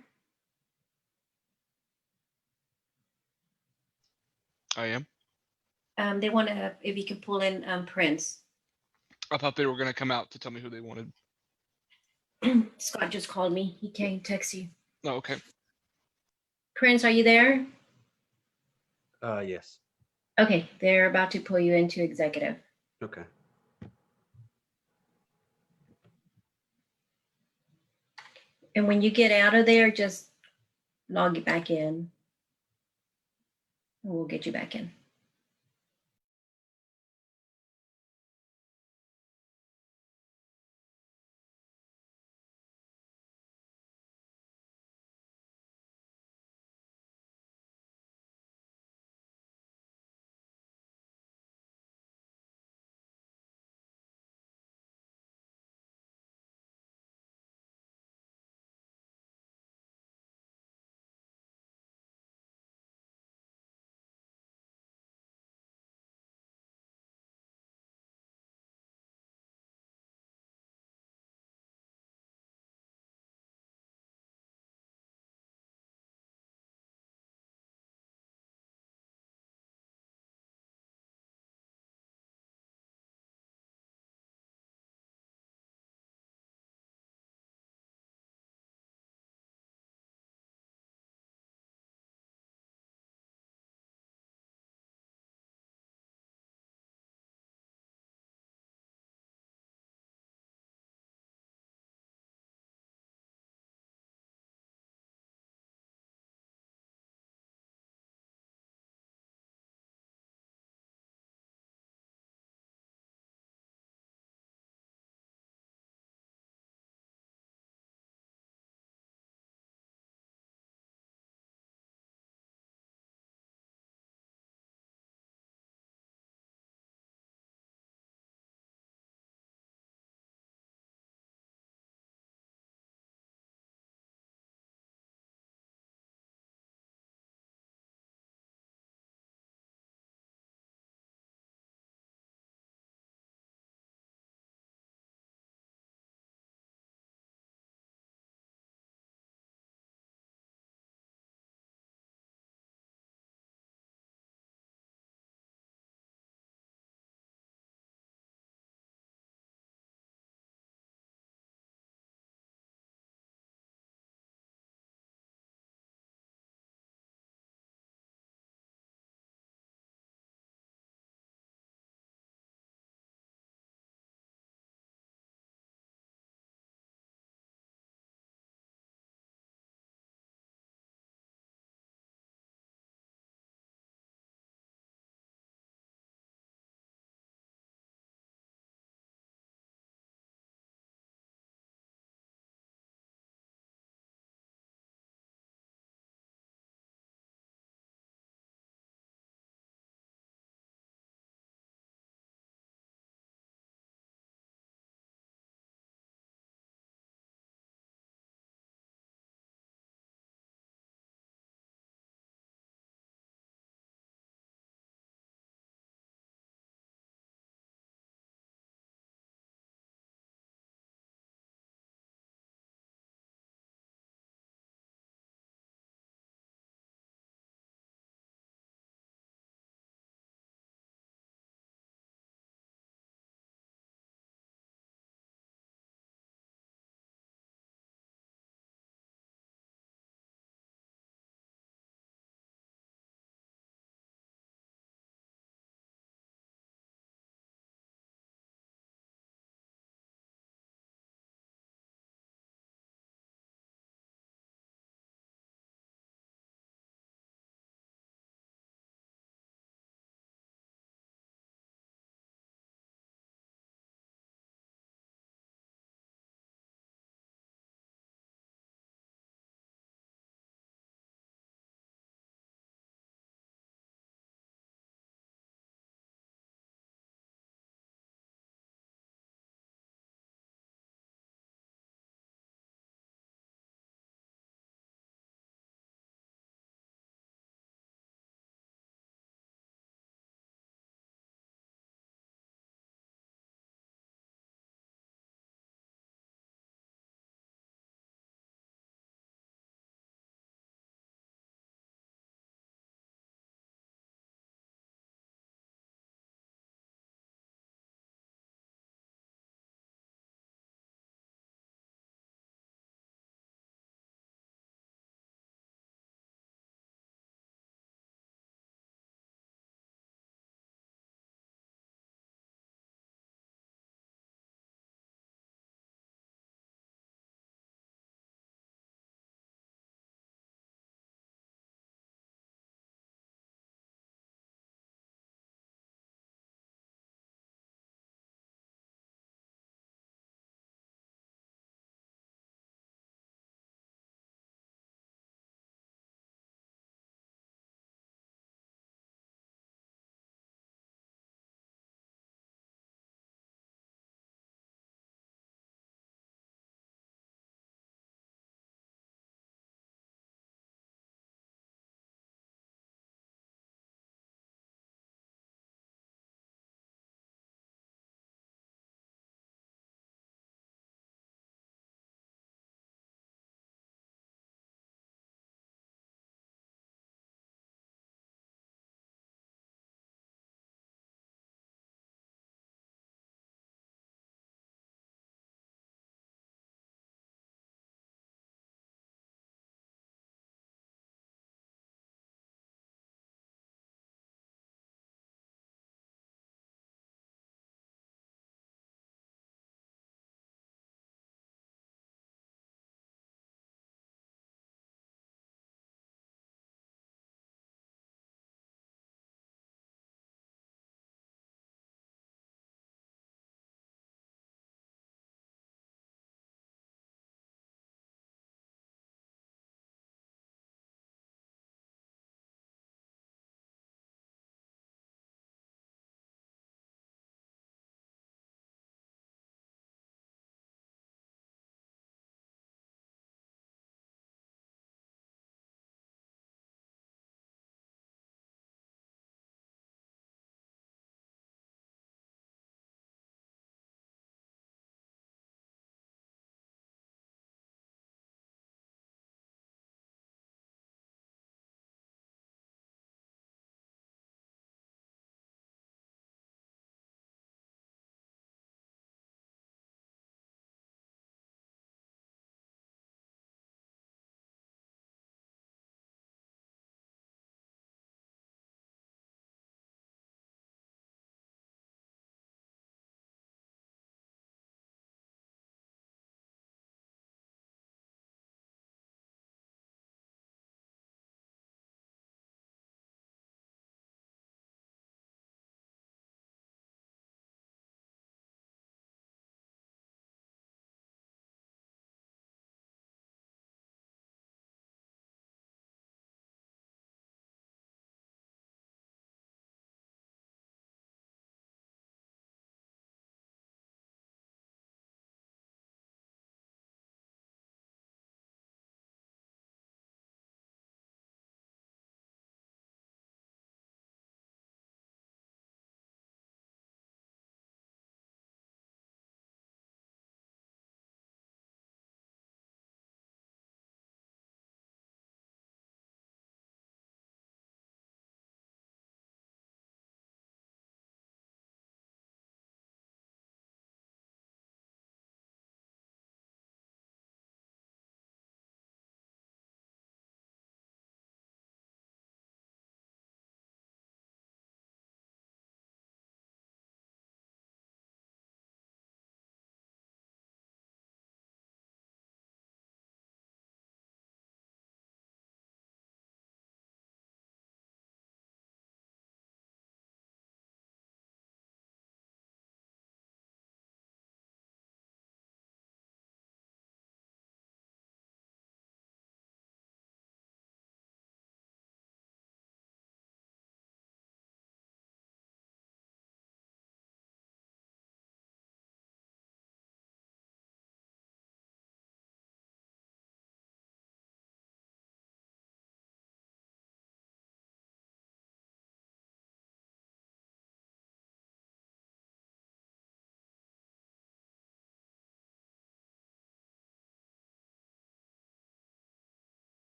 I am.
They want to, if you could pull in Prince.
I thought they were gonna come out to tell me who they wanted.
Scott just called me. He can't text you.
Oh, okay.
Prince, are you there?
Yes.
Okay, they're about to pull you into executive.
Okay.
And when you get out of there, just log it back in. And we'll get you back in.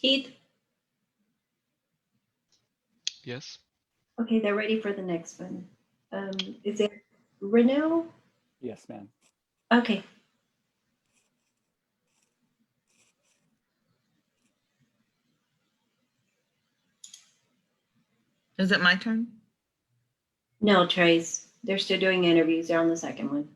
Heath,
Yes.
okay, they're ready for the next one. Is it Renault?
Yes, ma'am.
Okay.
Is it my turn?
No, Trace. They're still doing interviews. They're on the second one.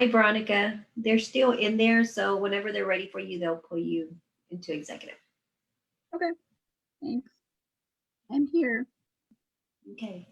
Hi, Veronica. They're still in there, so whenever they're ready for you, they'll pull you into executive.
Okay, thanks. I'm here.
Okay.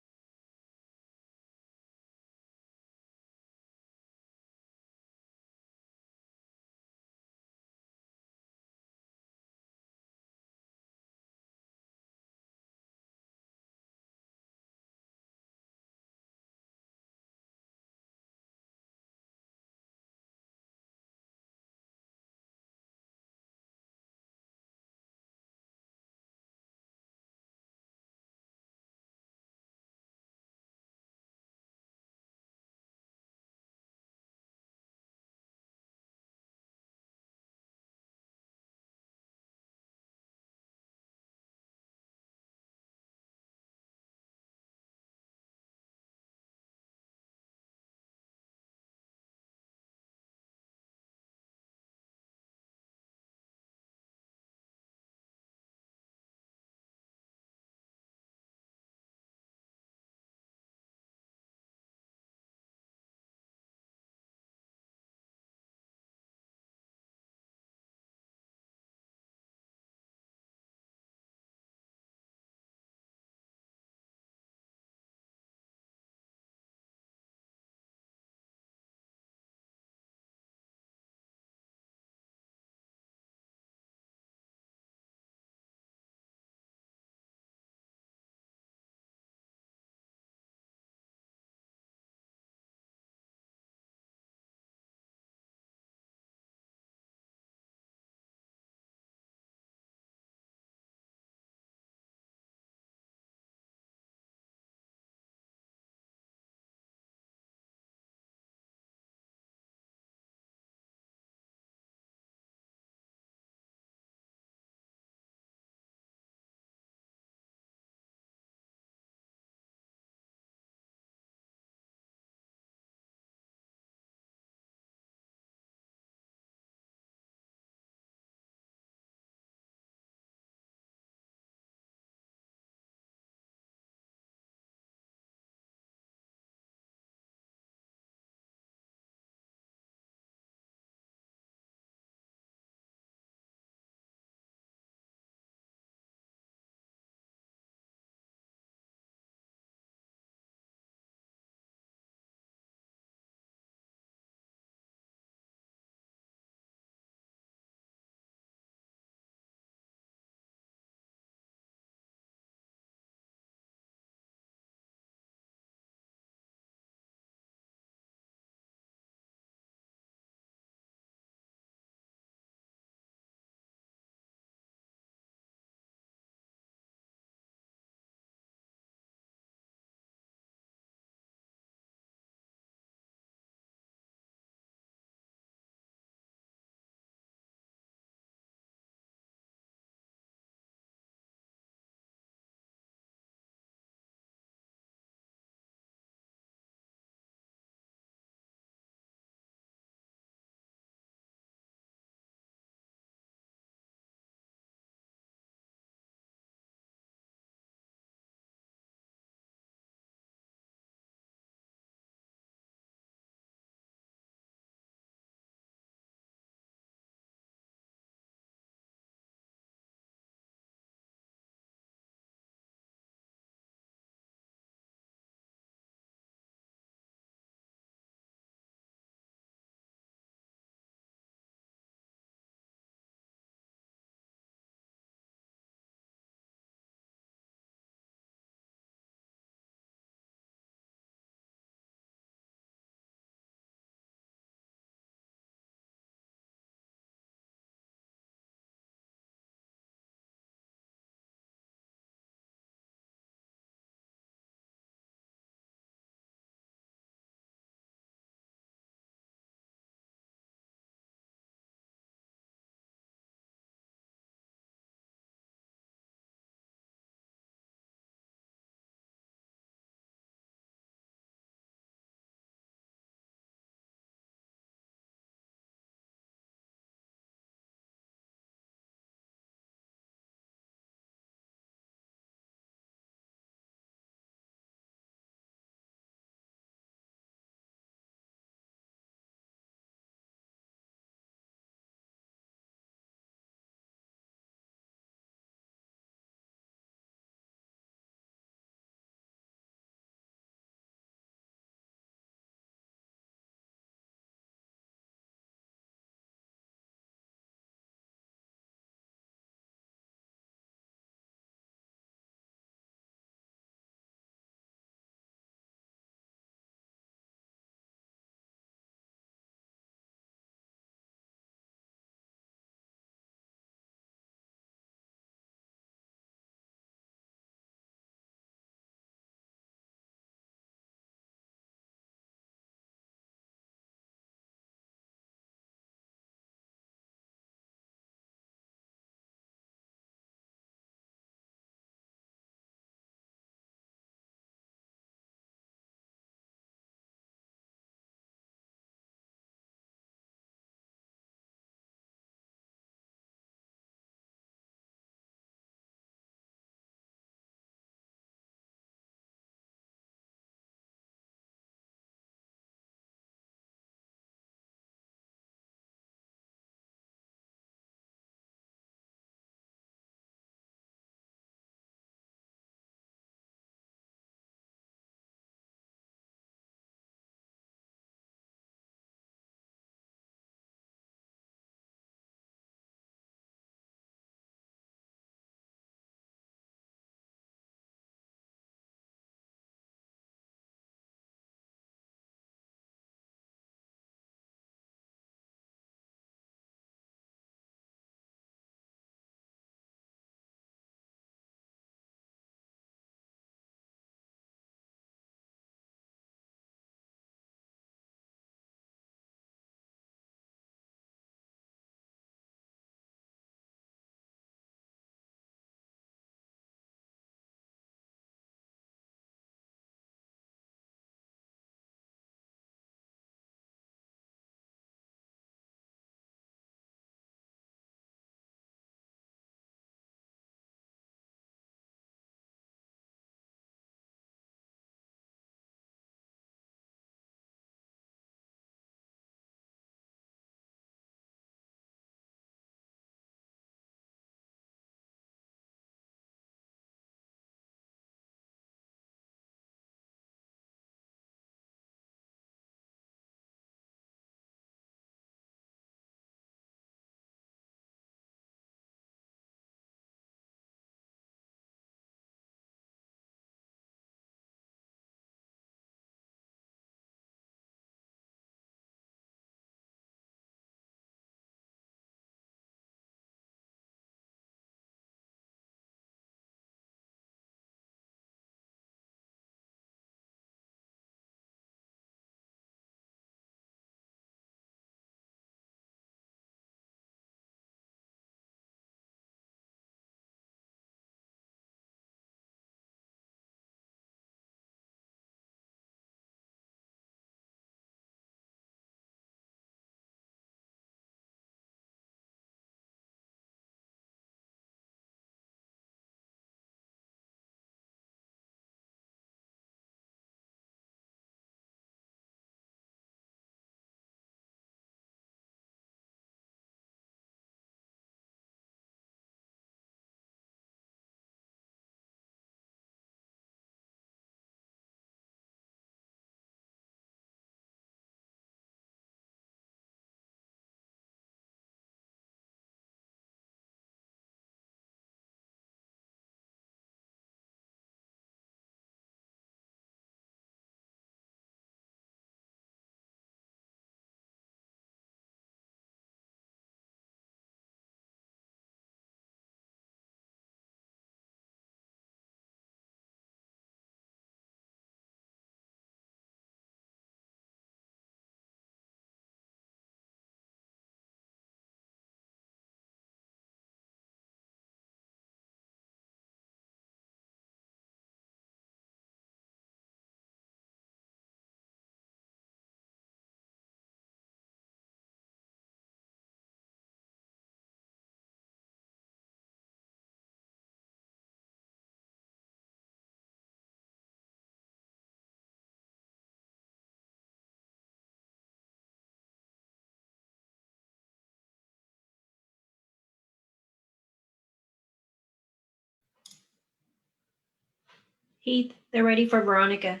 Heath, they're ready for Veronica.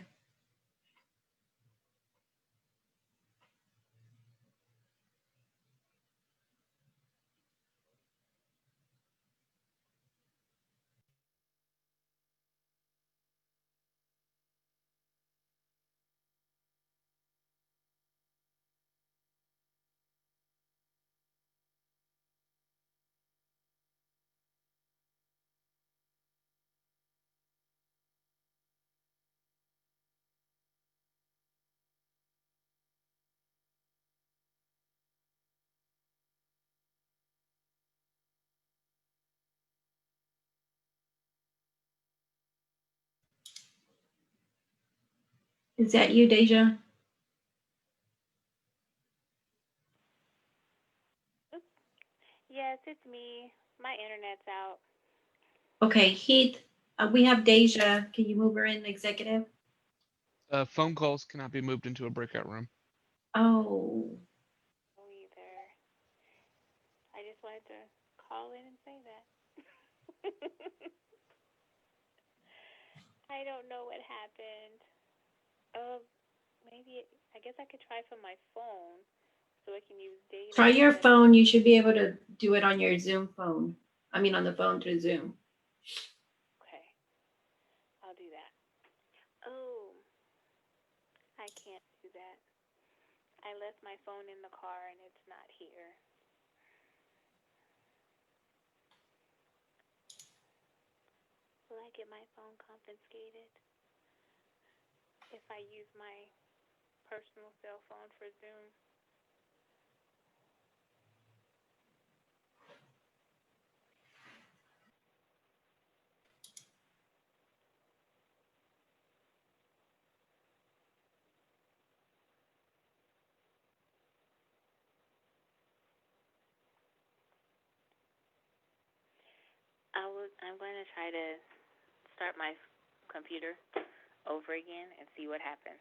Is that you, Deja?
Yes, it's me. My internet's out.
Okay, Heath, we have Deja. Can you move her in executive?
Phone calls cannot be moved into a breakout room.
Oh,
No either. I just wanted to call in and say that. I don't know what happened. Maybe I guess I could try from my phone so I can use data.
try your phone. You should be able to do it on your Zoom phone. I mean, on the phone through Zoom.
Okay, I'll do that. Oh, I can't do that. I left my phone in the car and it's not here. Will I get my phone confiscated if I use my personal cell phone for Zoom? I'm going to try to start my computer over again and see what happens.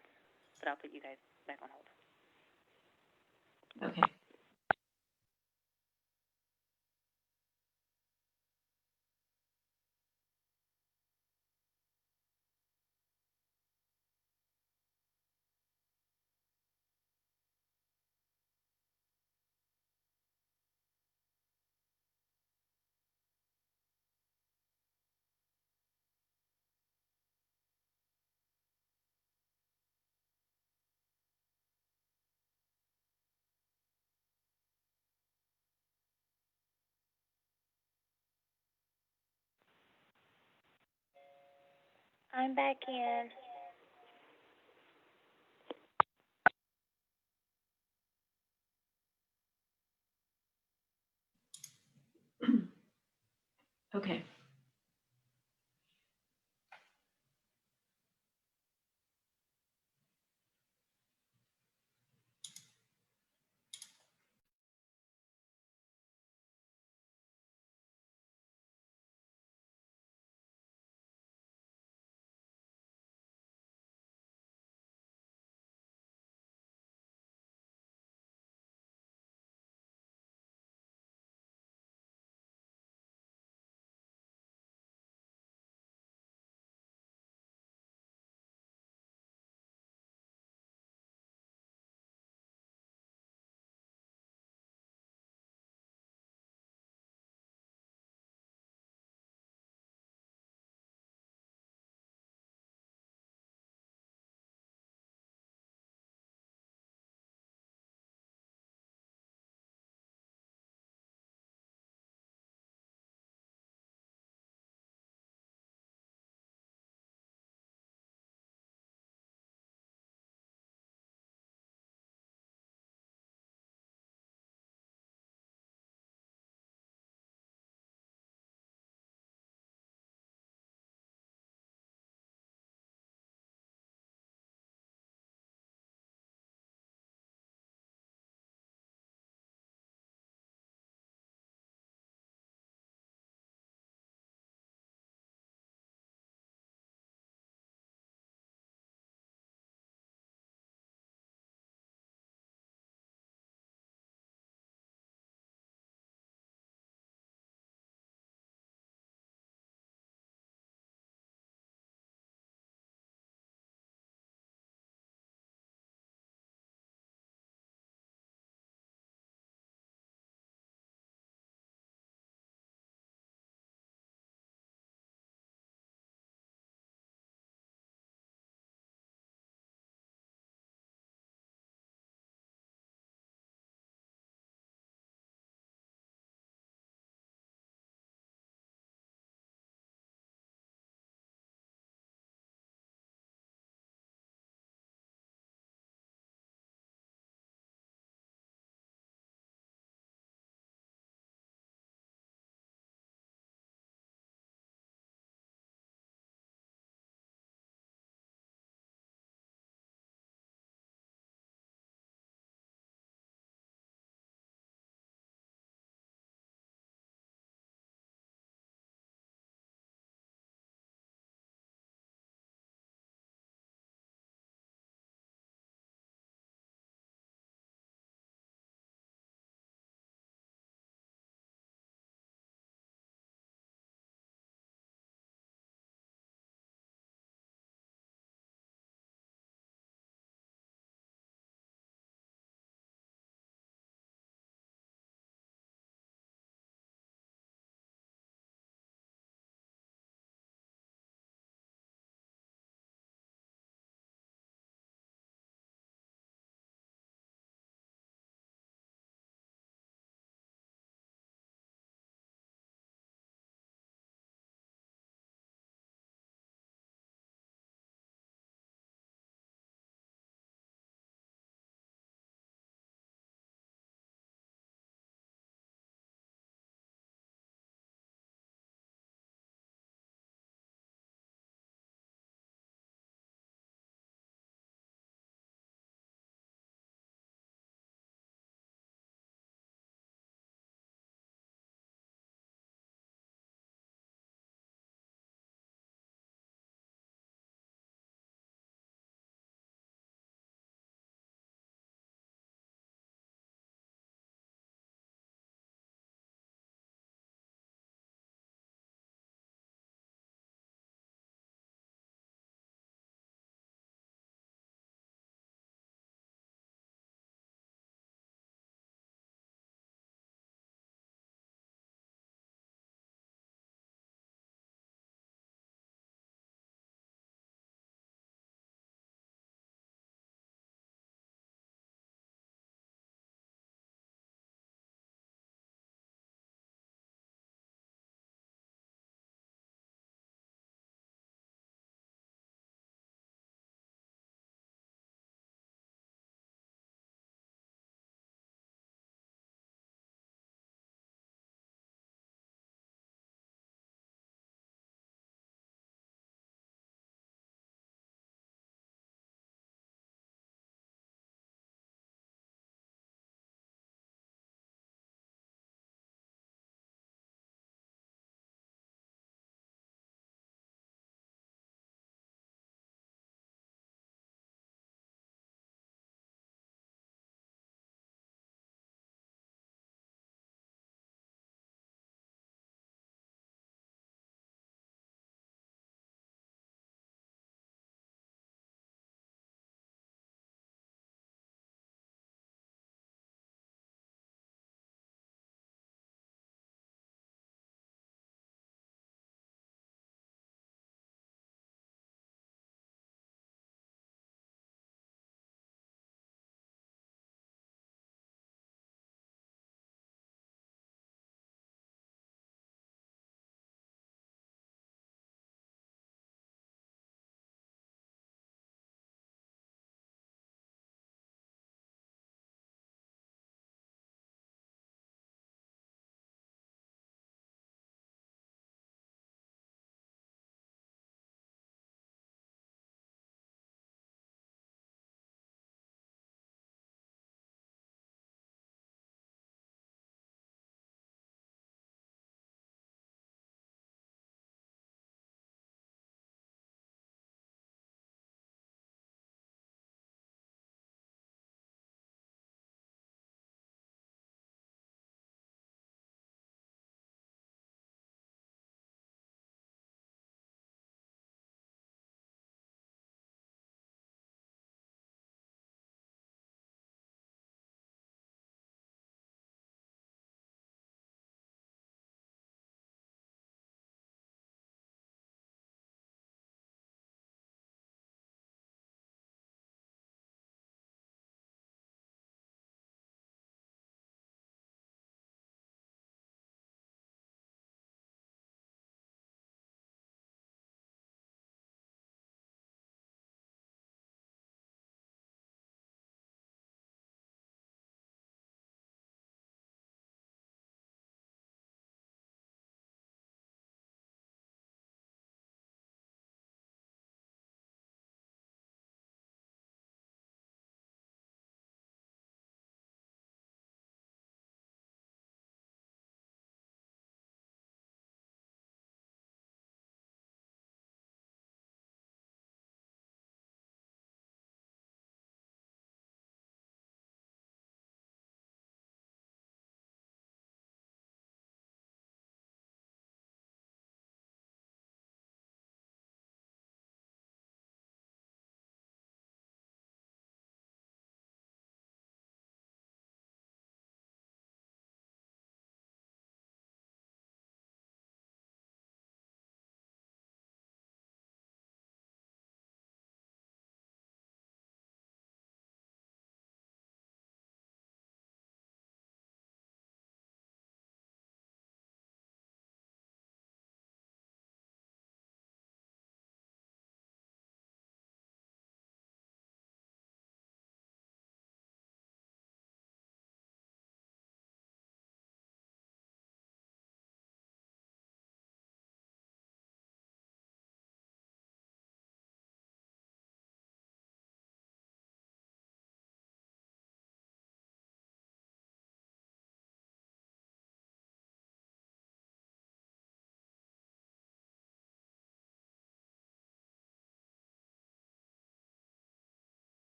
But I'll put you guys back on hold.
Okay.
I'm back in.
Okay.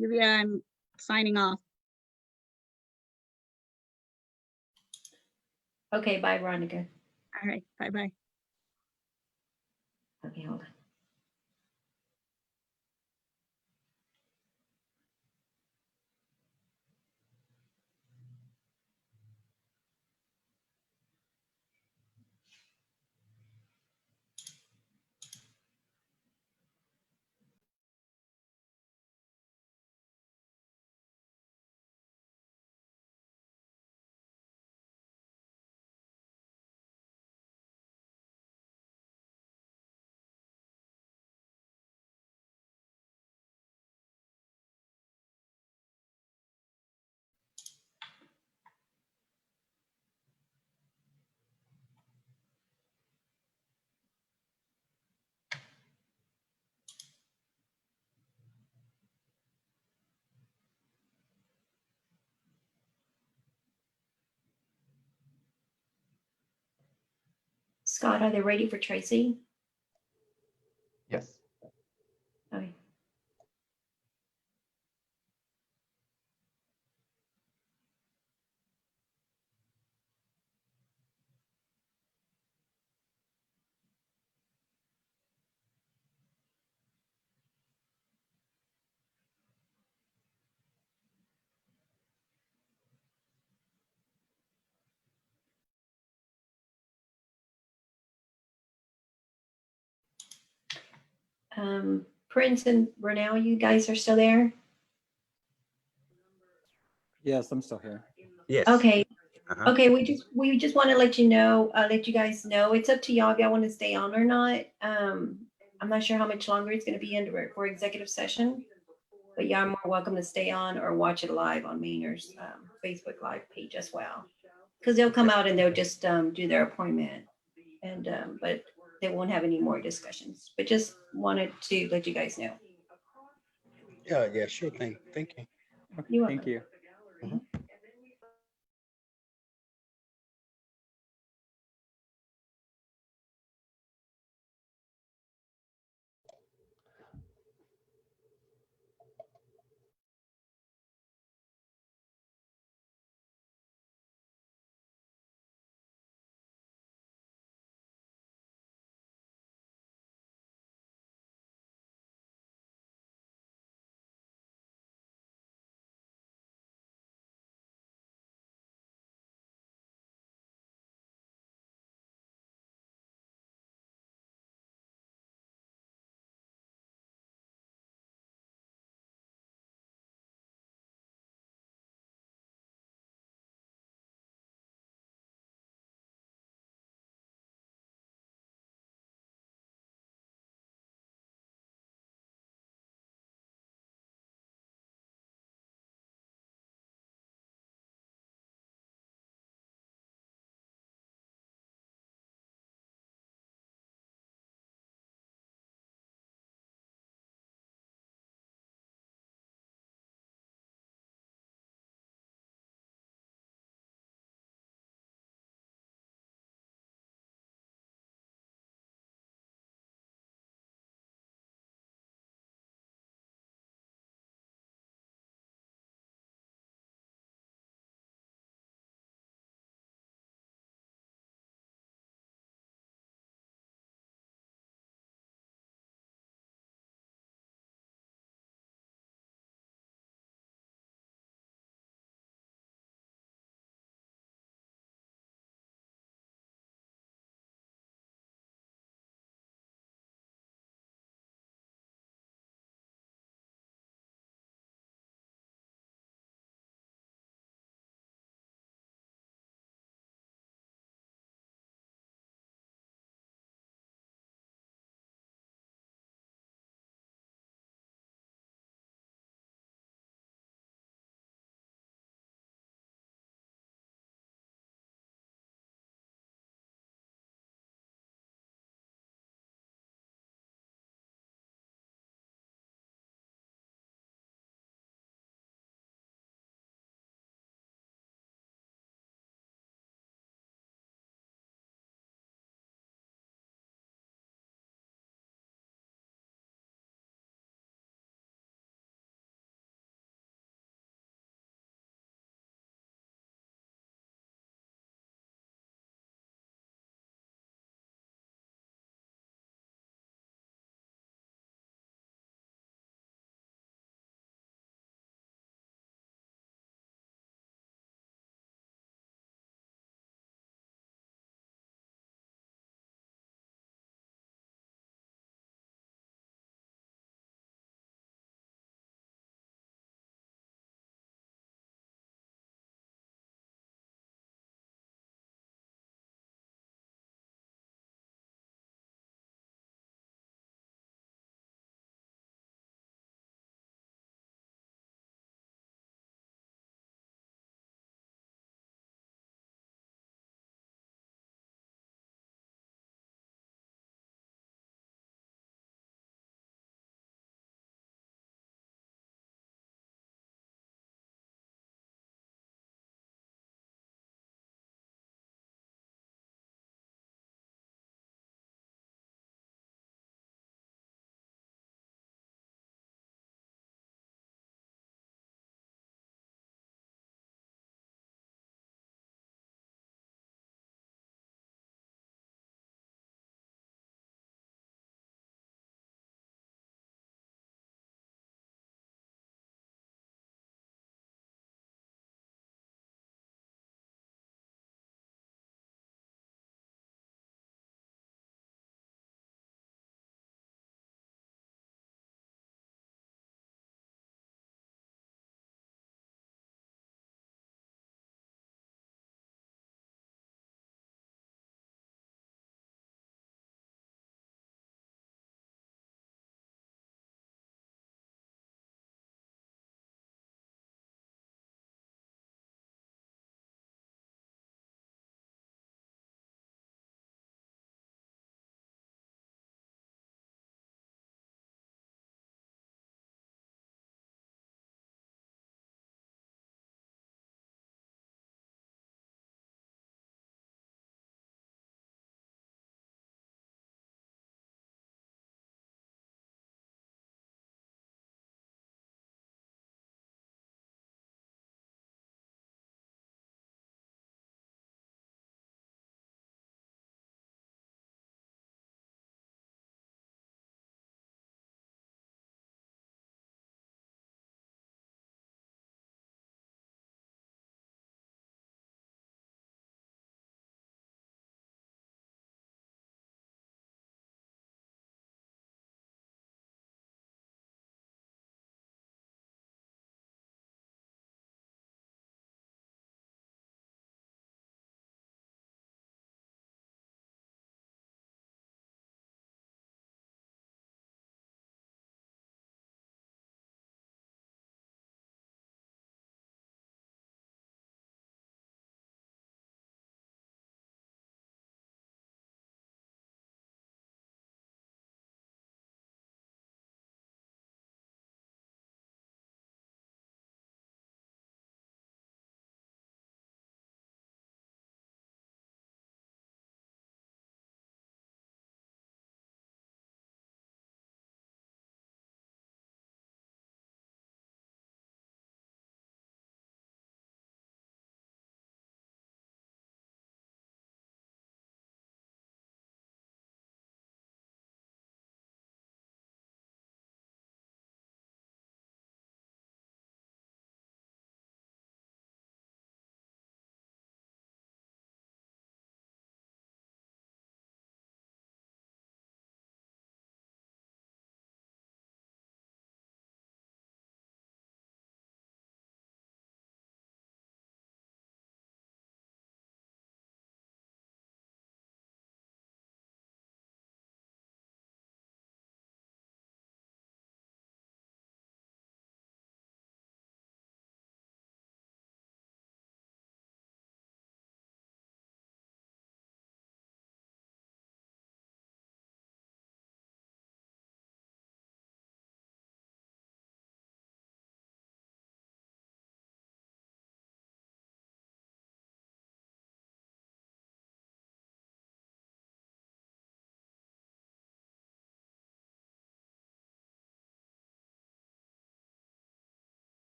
Yuvia, I'm signing off.
Okay, bye, Veronica.
All right, bye-bye.
Okay, hold on. Scott, are they ready for Tracy?
Yes.
Okay. Prince and Brunel, you guys are still there?
Yes, I'm still here.
Yes.
Okay.
Uh-huh.
Okay, we just want to let you know, let you guys know, it's up to y'all if y'all want to stay on or not. I'm not sure how much longer it's going to be under for executive session, but y'all are more welcome to stay on or watch it live on Mainer's Facebook Live page as well. Because they'll come out and they'll just do their appointment, and but they won't have any more discussions. But just wanted to let you guys know.
Yeah, sure thing. Thank you.
You're
Thank
welcome.
you.
Mhm.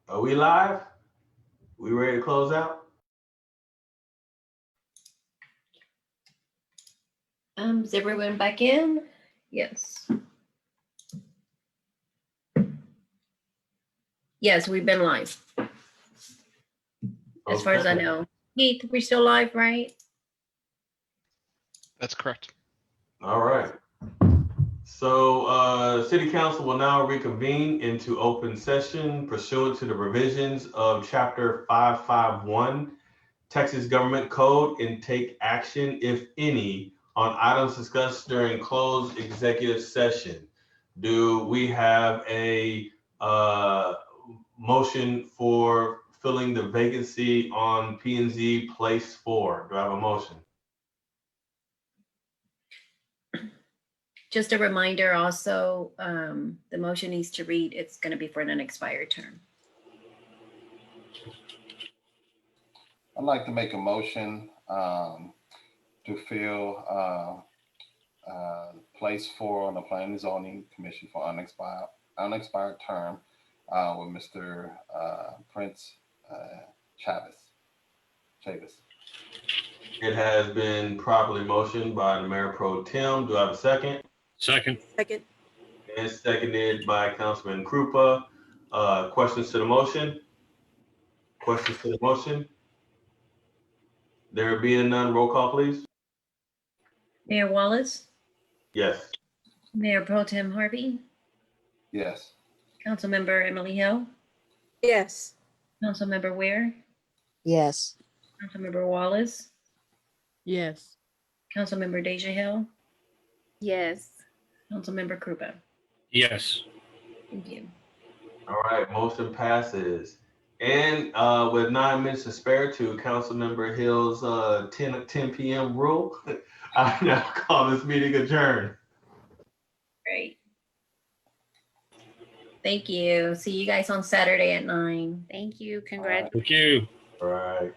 Are we live? We ready to close out?
Is everyone back in? Yes. Yes, we've been live. As far as I
Okay.
know. Heath, we're still live, right?
That's correct.
All right. So City Council will now reconvene into open session pursuant to the provisions of Chapter 551 Texas Government Code and take action, if any, on items discussed during closed executive session. Do we have a motion for filling the vacancy on P&Z Place 4? Do I have a motion?
Just a reminder also, the motion needs to read, it's going to be for an unexpired term.
I'd like to make a motion to fill place 4 on the Planning and Zoning Commission for unexpired term with Mr. Prince Chavis.
It has been properly motioned by the Mayor Pro Tem. Do I have a second?
Second.
Second.
And seconded by Councilman Krupa. Questions to the motion? Questions to the motion? There being none, roll call, please.
Mayor Wallace,
Yes.
Mayor Pro Tem Harvey,
Yes.
Councilmember Emily Hill,
Yes.
Councilmember Ware,
Yes.
Councilmember Wallace,
Yes.
Councilmember Deja Hill,
Yes.
Councilmember Krupa.
Yes.
Thank you.
All right, motion passes. And with 9 minutes to spare to Councilmember Hill's 10 p.m. rule, I now call this meeting adjourned.
Great. Thank you. See you guys on Saturday at 9.
Thank you.
All right.
Thank you.
All right.